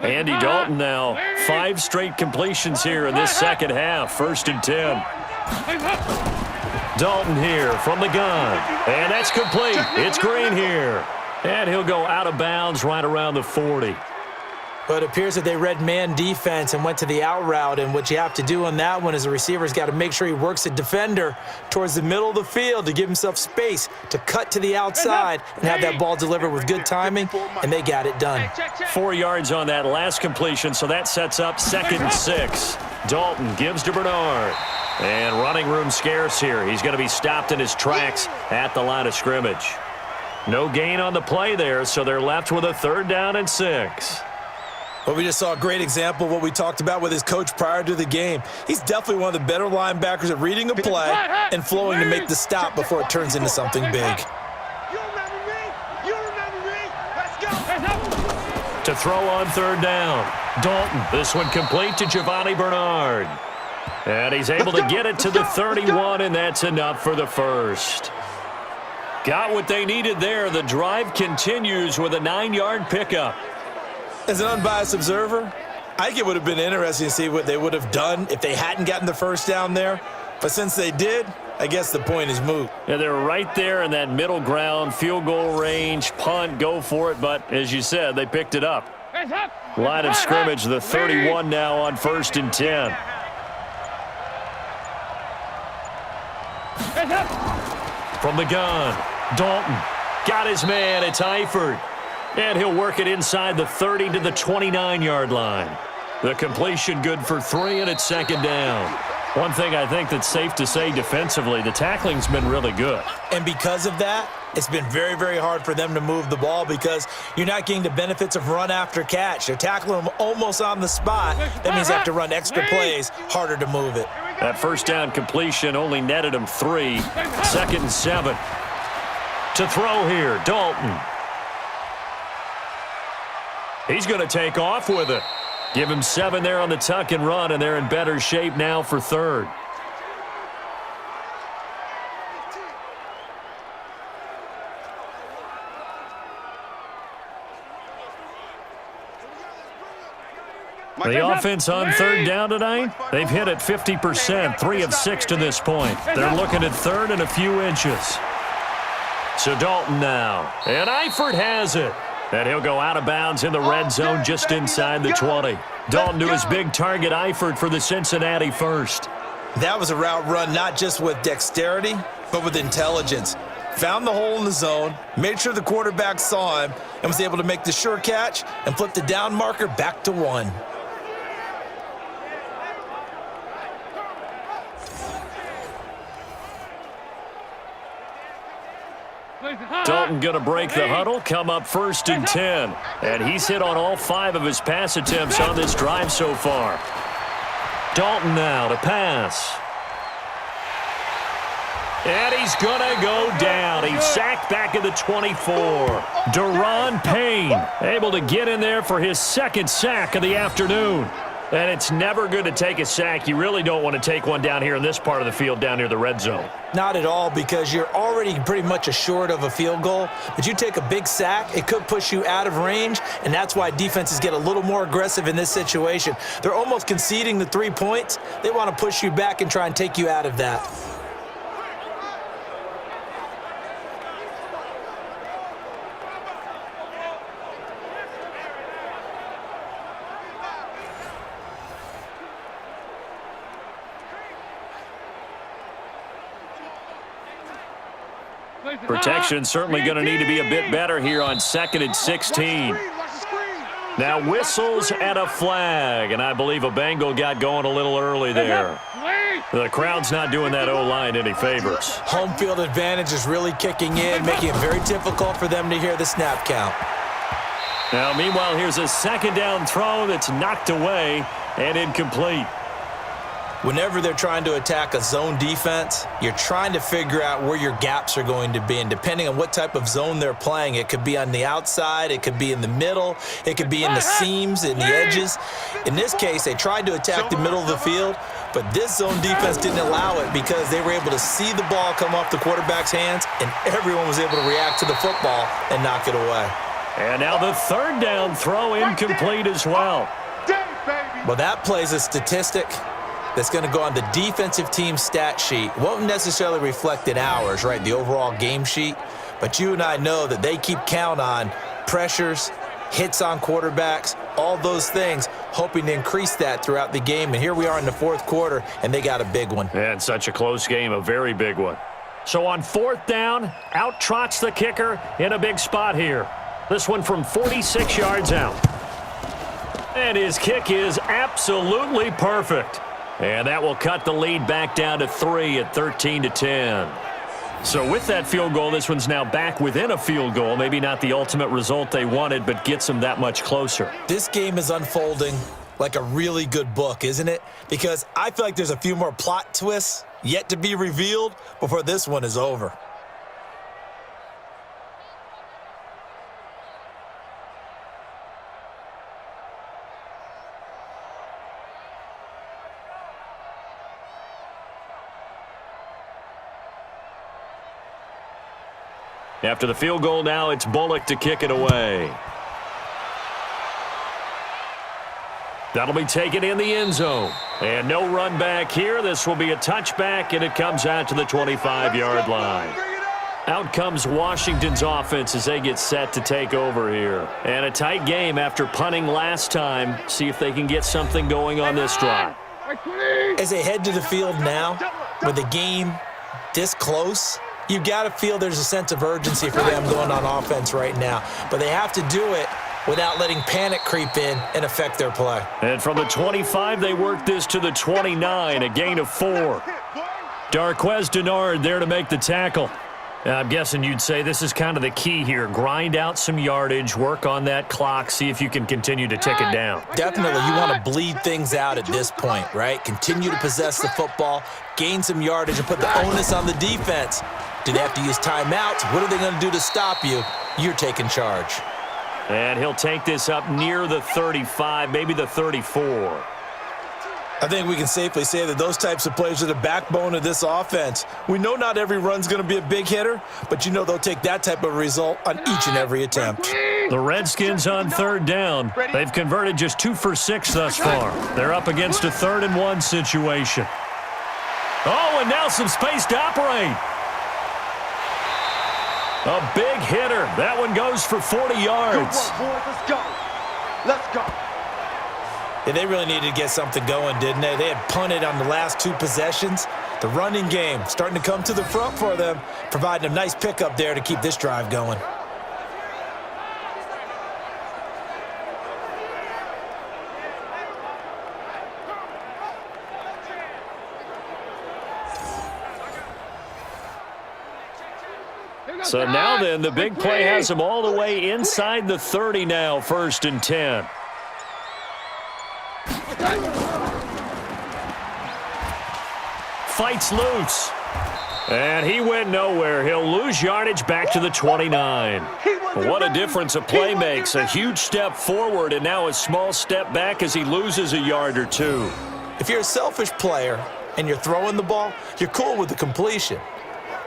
Andy Dalton now, 5 straight completions here in this second half. 1st and 10. Dalton here from the gun. And that's complete. It's Green here. And he'll go out of bounds right around the 40. But it appears that they read man defense and went to the out route, and what you have to do on that one is the receiver's got to make sure he works the defender towards the middle of the field to give himself space to cut to the outside and have that ball delivered with good timing, and they got it done. 4 yards on that last completion, so that sets up 2nd and 6. Dalton gives to Bernard. And running room scarce here. He's going to be stopped in his tracks at the line of scrimmage. No gain on the play there, so they're left with a 3rd down and 6. Well, we just saw a great example of what we talked about with his coach prior to the game. He's definitely one of the better linebackers at reading a play and flowing to make the stop before it turns into something big. You remember me? You remember me? Let's go. To throw on 3rd down. Dalton, this one complete to Giovanni Bernard. And he's able to get it to the 31, and that's enough for the 1st. Got what they needed there. The drive continues with a 9-yard pickup. As an unbiased observer, I think it would have been interesting to see what they would have done if they hadn't gotten the 1st down there. But since they did, I guess the point is moot. Yeah, they're right there in that middle ground, field goal range, punt, go for it. But as you said, they picked it up. Line of scrimmage, the 31 now on 1st and 10. From the gun, Dalton got his man. It's Eifert. And he'll work it inside the 30 to the 29-yard line. The completion good for 3, and it's 2nd down. One thing I think that's safe to say defensively, the tackling's been really good. And because of that, it's been very, very hard for them to move the ball because you're not getting the benefits of run after catch. They're tackling them almost on the spot. That means they have to run extra plays, harder to move it. That 1st down completion only netted him 3. 2nd and 7. To throw here, Dalton. He's going to take off with it. Give him 7 there on the tuck and run, and they're in better shape now for 3rd. The offense on 3rd down tonight, they've hit it 50%, 3 of 6 to this point. They're looking at 3rd and a few inches. So Dalton now, and Eifert has it. And he'll go out of bounds in the red zone just inside the 20. Dalton to his big target, Eifert, for the Cincinnati 1st. That was a route run not just with dexterity, but with intelligence. Found the hole in the zone, made sure the quarterback saw him, and was able to make the sure catch and flip the down marker back to 1. Dalton going to break the huddle, come up 1st and 10. And he's hit on all 5 of his pass attempts on this drive so far. Dalton now to pass. And he's going to go down. He's sacked back at the 24. Deron Payne able to get in there for his 2nd sack of the afternoon. And it's never good to take a sack. You really don't want to take one down here in this part of the field down near the red zone. Not at all, because you're already pretty much assured of a field goal. But you take a big sack, it could push you out of range, and that's why defenses get a little more aggressive in this situation. They're almost conceding the 3 points. They want to push you back and try and take you out of that. Protection certainly going to need to be a bit better here on 2nd and 16. Now whistles and a flag, and I believe a Bengal got going a little early there. The crowd's not doing that O-line any favors. Home field advantage is really kicking in, making it very difficult for them to hear the snap count. Now meanwhile, here's a 2nd down throw that's knocked away and incomplete. Whenever they're trying to attack a zone defense, you're trying to figure out where your gaps are going to be. And depending on what type of zone they're playing, it could be on the outside, it could be in the middle, it could be in the seams, in the edges. In this case, they tried to attack the middle of the field, but this zone defense didn't allow it because they were able to see the ball come off the quarterback's hands, and everyone was able to react to the football and knock it away. And now the third down throw incomplete as well. Well, that plays a statistic that's going to go on the defensive team stat sheet. Won't necessarily reflect in ours, right, the overall game sheet. But you and I know that they keep count on pressures, hits on quarterbacks, all those things, hoping to increase that throughout the game. And here we are in the fourth quarter, and they got a big one. And such a close game, a very big one. So on fourth down, out trots the kicker in a big spot here. This one from 46 yards out. And his kick is absolutely perfect. And that will cut the lead back down to 3 at 13-10. So with that field goal, this one's now back within a field goal. Maybe not the ultimate result they wanted, but gets them that much closer. This game is unfolding like a really good book, isn't it? Because I feel like there's a few more plot twists yet to be revealed before this one is over. After the field goal now, it's Bullock to kick it away. That'll be taken in the end zone. And no run back here. This will be a touchback, and it comes out to the 25-yard line. Out comes Washington's offense as they get set to take over here. And a tight game after punting last time. See if they can get something going on this drive. As they head to the field now, with the game this close, you've got to feel there's a sense of urgency for them going on offense right now. But they have to do it without letting panic creep in and affect their play. And from the 25, they work this to the 29, a gain of 4. Darquez Denard there to make the tackle. I'm guessing you'd say this is kind of the key here. Grind out some yardage, work on that clock, see if you can continue to tick it down. Definitely, you want to bleed things out at this point, right? Continue to possess the football, gain some yardage, and put the onus on the defense. Do they have to use timeouts? What are they going to do to stop you? You're taking charge. And he'll take this up near the 35, maybe the 34. I think we can safely say that those types of plays are the backbone of this offense. We know not every run's going to be a big hitter, but you know they'll take that type of result on each and every attempt. The Redskins on third down. They've converted just 2 for 6 thus far. They're up against a 3rd and 1 situation. Oh, and now some space to operate. A big hitter. That one goes for 40 yards. Good work, boys. Let's go. Let's go. Yeah, they really needed to get something going, didn't they? They had punted on the last 2 possessions. The running game starting to come to the front for them, providing a nice pickup there to keep this drive going. So now then, the big play has them all the way inside the 30 now, 1st and 10. Fights loose. And he went nowhere. He'll lose yardage back to the 29. What a difference a play makes. A huge step forward and now a small step back as he loses a yard or 2. If you're a selfish player and you're throwing the ball, you're cool with the completion.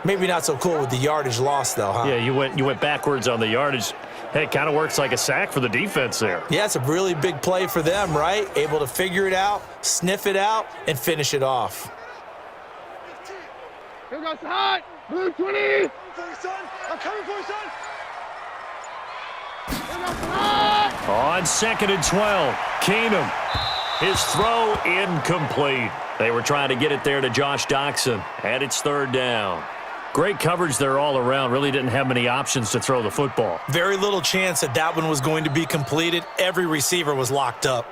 Maybe not so cool with the yardage loss, though, huh? Yeah, you went backwards on the yardage. Hey, it kind of works like a sack for the defense there. Yeah, it's a really big play for them, right? Able to figure it out, sniff it out, and finish it off. Here goes hot. Blue 20. I'm coming for you, son. On 2nd and 12, Keenum. His throw incomplete. They were trying to get it there to Josh Doxson, and it's 3rd down. Great coverage there all around. Really didn't have many options to throw the football. Very little chance that that one was going to be completed. Every receiver was locked up.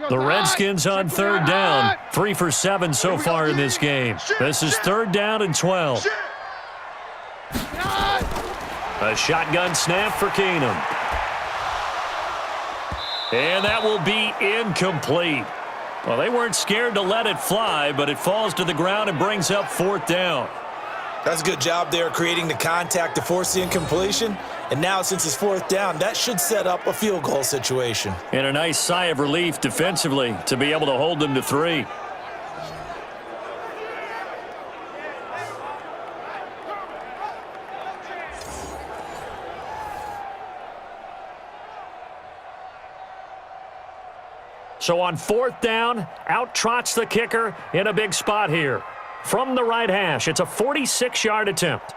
The Redskins on 3rd down. 3 for 7 so far in this game. This is 3rd down and 12. A shotgun snap for Keenum. And that will be incomplete. Well, they weren't scared to let it fly, but it falls to the ground and brings up 4th down. That's a good job there creating the contact to force the incompletion. And now, since it's 4th down, that should set up a field goal situation. And a nice sigh of relief defensively to be able to hold them to 3. So on 4th down, out trots the kicker in a big spot here. From the right hash, it's a 46-yard attempt.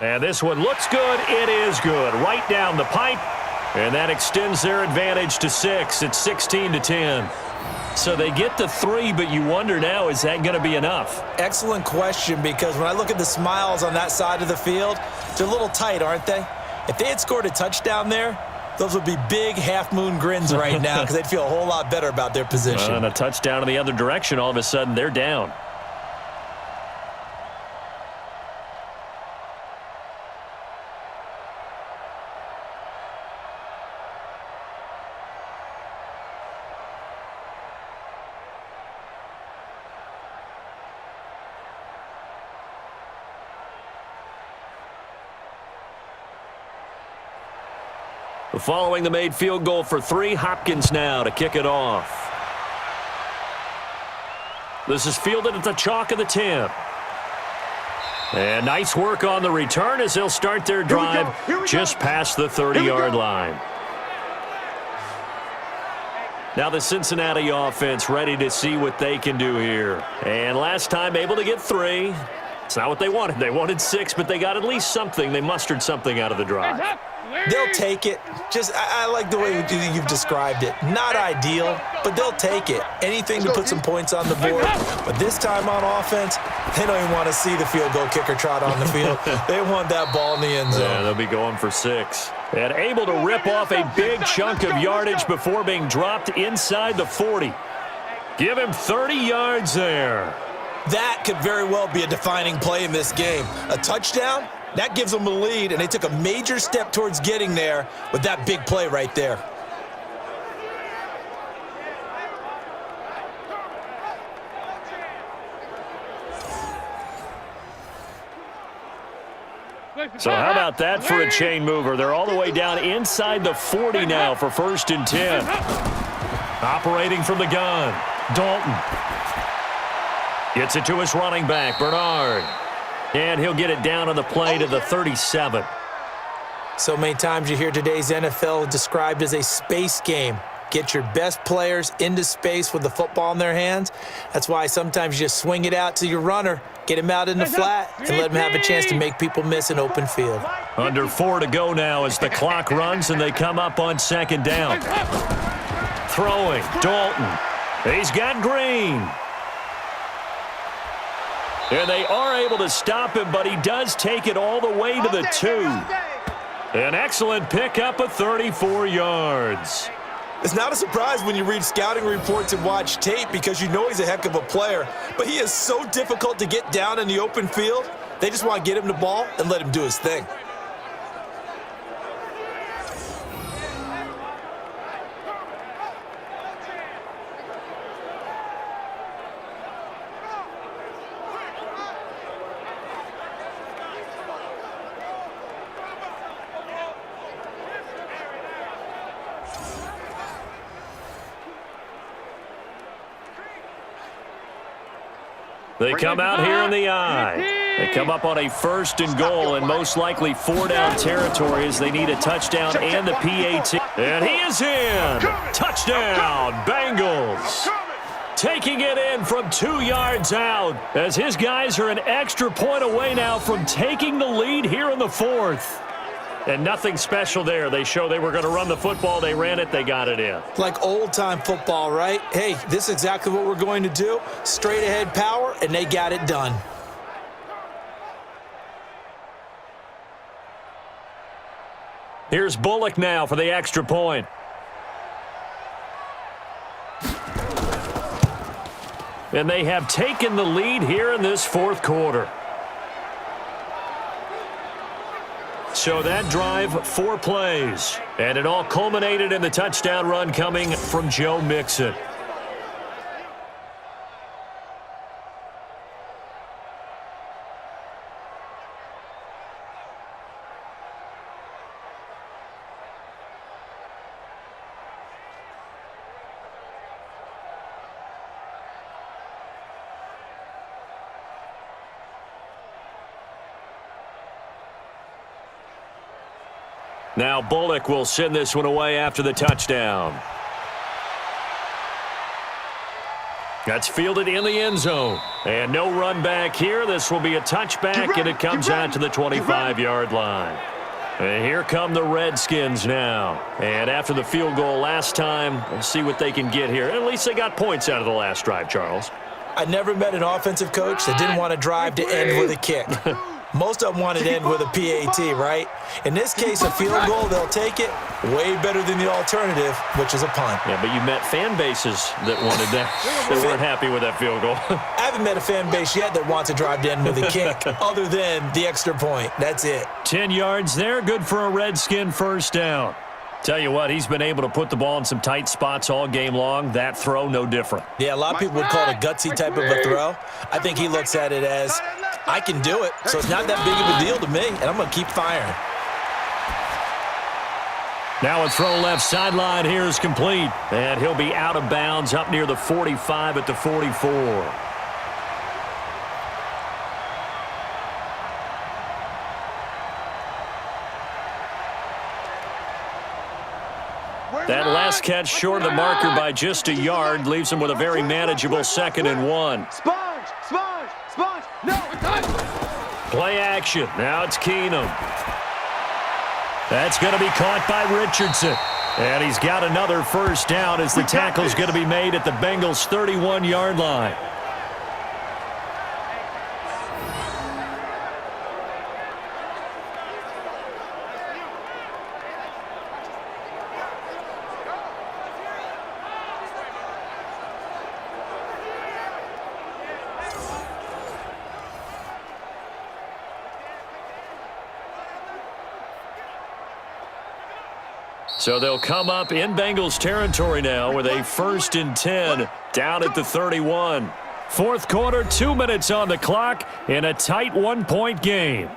And this one looks good. It is good. Right down the pipe. And that extends their advantage to 6. It's 16-10. So they get the 3, but you wonder now, is that going to be enough? Excellent question, because when I look at the smiles on that side of the field, they're a little tight, aren't they? If they had scored a touchdown there, those would be big half-moon grins right now because they'd feel a whole lot better about their position. And a touchdown in the other direction, all of a sudden they're down. Following the made field goal for 3, Hopkins now to kick it off. This is fielded at the chalk of the 10. And nice work on the return as they'll start their drive just past the 30-yard line. Now the Cincinnati offense ready to see what they can do here. And last time able to get 3. It's not what they wanted. They wanted 6, but they got at least something. They mustered something out of the drive. They'll take it. I like the way you've described it. Not ideal, but they'll take it. Anything to put some points on the board. But this time on offense, they don't even want to see the field goal kicker trot on the field. They want that ball in the end zone. Yeah, they'll be going for 6. And able to rip off a big chunk of yardage before being dropped inside the 40. Give him 30 yards there. That could very well be a defining play in this game. A touchdown, that gives them a lead, and they took a major step towards getting there with that big play right there. So how about that for a chain mover? They're all the way down inside the 40 now for 1st and 10. Operating from the gun, Dalton. Gets it to his running back, Bernard. And he'll get it down on the play to the 37. So many times you hear today's NFL described as a space game. Get your best players into space with the football in their hands. That's why sometimes you just swing it out to your runner, get him out in the flat, and let him have a chance to make people miss an open field. Under 4 to go now as the clock runs and they come up on 2nd down. Throwing, Dalton. He's got Green. And they are able to stop him, but he does take it all the way to the 2. An excellent pickup of 34 yards. It's not a surprise when you read scouting reports and watch tape because you know he's a heck of a player, but he is so difficult to get down in the open field. They just want to get him the ball and let him do his thing. They come out here in the eye. They come up on a 1st and goal and most likely 4-down territory as they need a touchdown and the PAT. And he is in. Touchdown, Bengals. Taking it in from 2 yards out as his guys are an extra point away now from taking the lead here in the 4th. And nothing special there. They show they were going to run the football. They ran it. They got it in. Like old-time football, right? Hey, this is exactly what we're going to do. Straight-ahead power, and they got it done. Here's Bullock now for the extra point. And they have taken the lead here in this 4th quarter. So that drive, 4 plays. And it all culminated in the touchdown run coming from Joe Mixon. Now Bullock will send this one away after the touchdown. That's fielded in the end zone. And no run back here. This will be a touchback, and it comes out to the 25-yard line. And here come the Redskins now. And after the field goal last time, we'll see what they can get here. At least they got points out of the last drive, Charles. I never met an offensive coach that didn't want to drive to end with a kick. Most of them want to end with a PAT, right? In this case, a field goal, they'll take it. Way better than the alternative, which is a punt. Yeah, but you met fan bases that wanted that, that weren't happy with that field goal. I haven't met a fan base yet that wants to drive to end with a kick, other than the extra point. That's it. 10 yards there, good for a Redskin first down. Tell you what, he's been able to put the ball in some tight spots all game long. That throw, no different. Yeah, a lot of people would call it a gutsy type of a throw. I think he looks at it as, I can do it, so it's not that big of a deal to me, and I'm going to keep firing. Now a throw left sideline here is complete, and he'll be out of bounds up near the 45 at the 44. That last catch short of the marker by just a yard leaves him with a very manageable 2nd and 1. Sponge, no. Play action. Now it's Keenum. That's going to be caught by Richardson. And he's got another first down as the tackle's going to be made at the Bengals' 31-yard line. So they'll come up in Bengals territory now with a 1st and 10 down at the 31. Fourth quarter, 2 minutes on the clock in a tight 1-point game.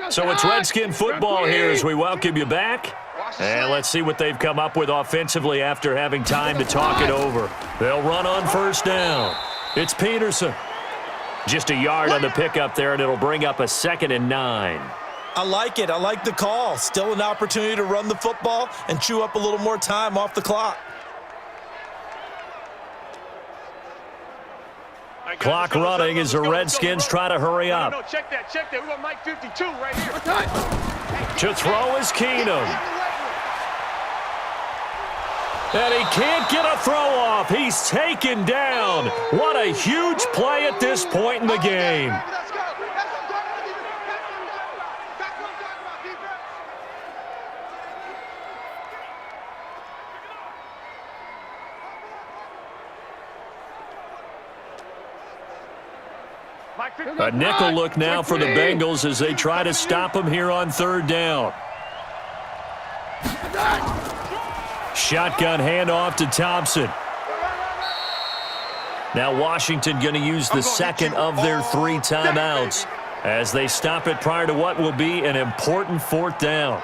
So it's Redskin football here as we welcome you back. And let's see what they've come up with offensively after having time to talk it over. They'll run on first down. It's Peterson. Just a yard on the pickup there, and it'll bring up a 2nd and 9. I like it. I like the call. Still an opportunity to run the football and chew up a little more time off the clock. Clock running as the Redskins try to hurry up. No, check that. We got Mike 52 right here. To throw is Keenum. And he can't get a throw off. He's taken down. What a huge play at this point in the game. Let's go. A nickel look now for the Bengals as they try to stop him here on 3rd down. Shotgun handoff to Thompson. Now Washington going to use the 2nd of their 3 timeouts as they stop it prior to what will be an important 4th down.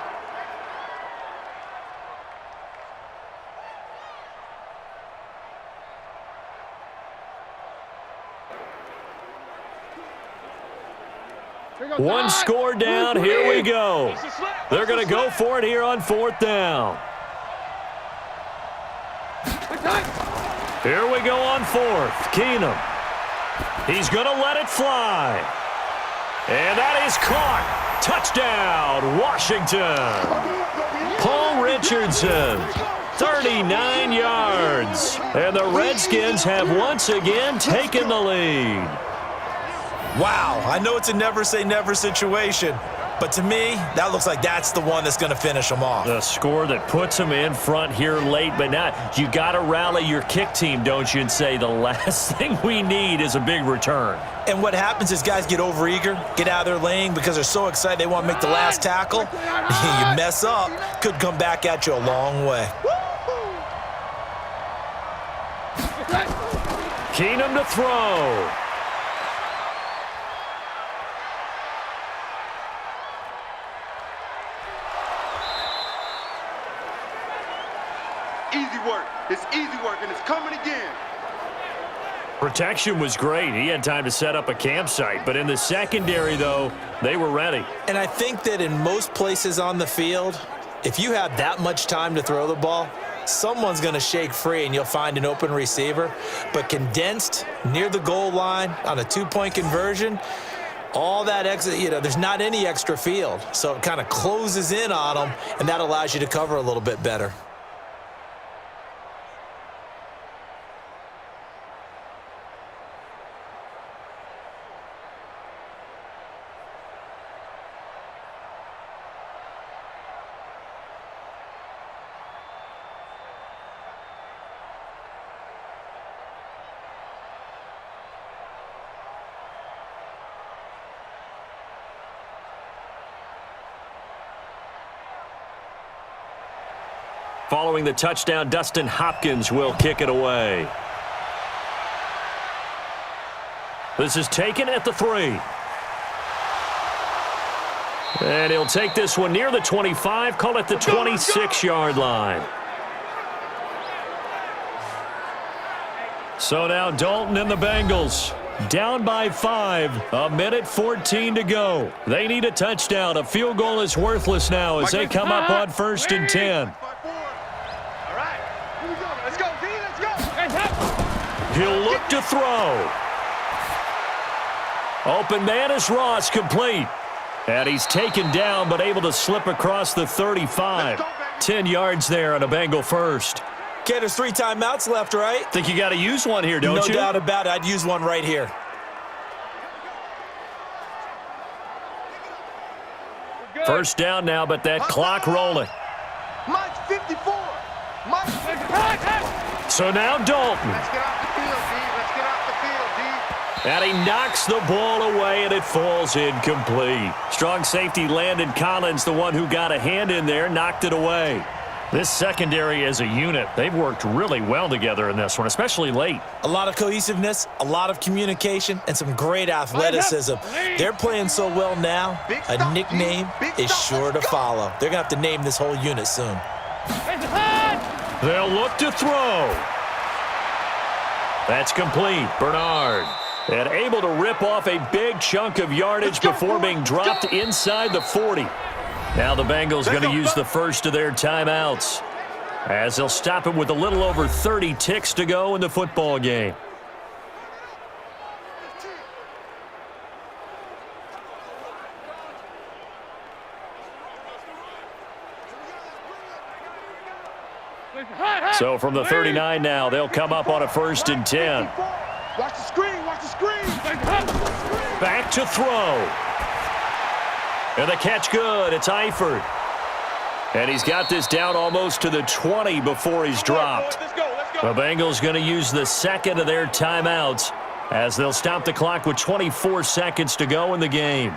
One score down. Here we go. They're going to go for it here on 4th down. Here we go on 4th. Keenum. He's going to let it fly. And that is caught. Touchdown, Washington. Paul Richardson, 39 yards. And the Redskins have once again taken the lead. Wow, I know it's a never-say-never situation, but to me, that looks like that's the one that's going to finish them off. The score that puts them in front here late, but not. You got to rally your kick team, don't you, and say the last thing we need is a big return. And what happens is guys get overeager, get out of their lane because they're so excited they want to make the last tackle. You mess up, could come back at you a long way. Keenum to throw. Easy work. It's easy work, and it's coming again. Protection was great. He had time to set up a campsite. But in the secondary, though, they were ready. And I think that in most places on the field, if you have that much time to throw the ball, someone's going to shake free and you'll find an open receiver. But condensed near the goal line on a two-point conversion, all that extra, there's not any extra field. So it kind of closes in on them, and that allows you to cover a little bit better. Following the touchdown, Dustin Hopkins will kick it away. This is taken at the 3. And he'll take this one near the 25, call it the 26-yard line. So now Dalton and the Bengals down by 5, 1:14 to go. They need a touchdown. A field goal is worthless now as they come up on 1st and 10. He'll look to throw. Open man is Ross, complete. And he's taken down but able to slip across the 35. 10 yards there on a Bengal first. Okay, there's 3 timeouts left, right? Think you got to use one here, don't you? No doubt about it. I'd use one right here. First down now, but that clock rolling. Mike's 54. Mike's 54. So now Dalton. Let's get off the field, D. Let's get off the field, D. And he knocks the ball away, and it falls incomplete. Strong safety Landon Collins, the one who got a hand in there, knocked it away. This secondary as a unit, they've worked really well together in this one, especially late. A lot of cohesiveness, a lot of communication, and some great athleticism. They're playing so well now, a nickname is sure to follow. They're going to have to name this whole unit soon. They'll look to throw. That's complete. Bernard. And able to rip off a big chunk of yardage before being dropped inside the 40. Now the Bengals going to use the first of their timeouts as they'll stop it with a little over 30 ticks to go in the football game. So from the 39 now, they'll come up on a 1st and 10. Watch the screen. Watch the screen. Back to throw. And the catch good. It's Eifert. And he's got this down almost to the 20 before he's dropped. The Bengals going to use the second of their timeouts as they'll stop the clock with 24 seconds to go in the game.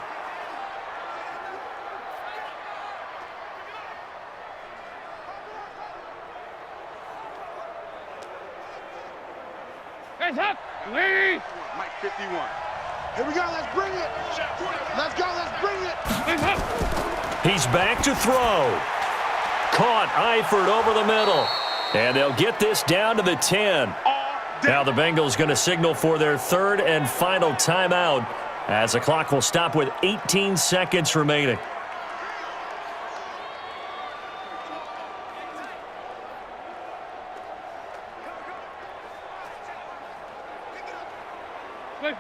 Mike 51. Here we go. Let's bring it. Let's go. Let's bring it. He's back to throw. Caught Eifert over the middle. And they'll get this down to the 10. Now the Bengals going to signal for their third and final timeout as the clock will stop with 18 seconds remaining.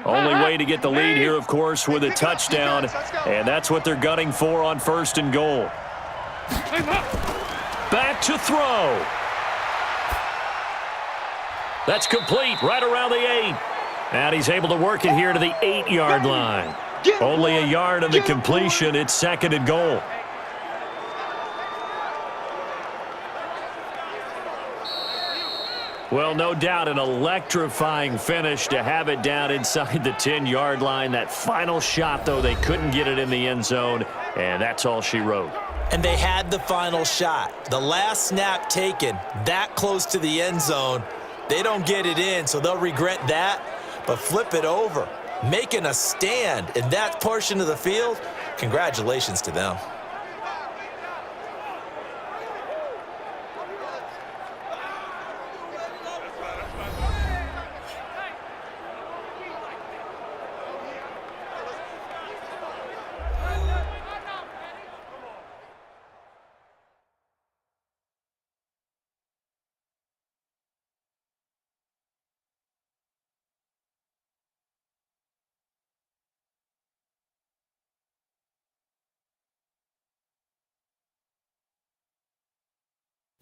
Only way to get the lead here, of course, with a touchdown, and that's what they're gunning for on 1st and goal. Back to throw. That's complete right around the 8. And he's able to work it here to the 8-yard line. Only a yard on the completion. It's 2nd and goal. Well, no doubt an electrifying finish to have it down inside the 10-yard line. That final shot, though, they couldn't get it in the end zone, and that's all she wrote. And they had the final shot. The last snap taken that close to the end zone. They don't get it in, so they'll regret that, but flip it over. Making a stand in that portion of the field, congratulations to them.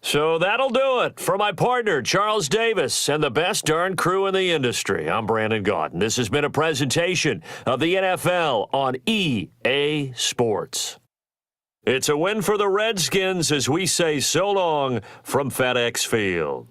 So that'll do it. For my partner, Charles Davis, and the best darn crew in the industry, I'm Brandon Gaudin. This has been a presentation of the NFL on EA Sports. It's a win for the Redskins as we say so long from FedEx Field.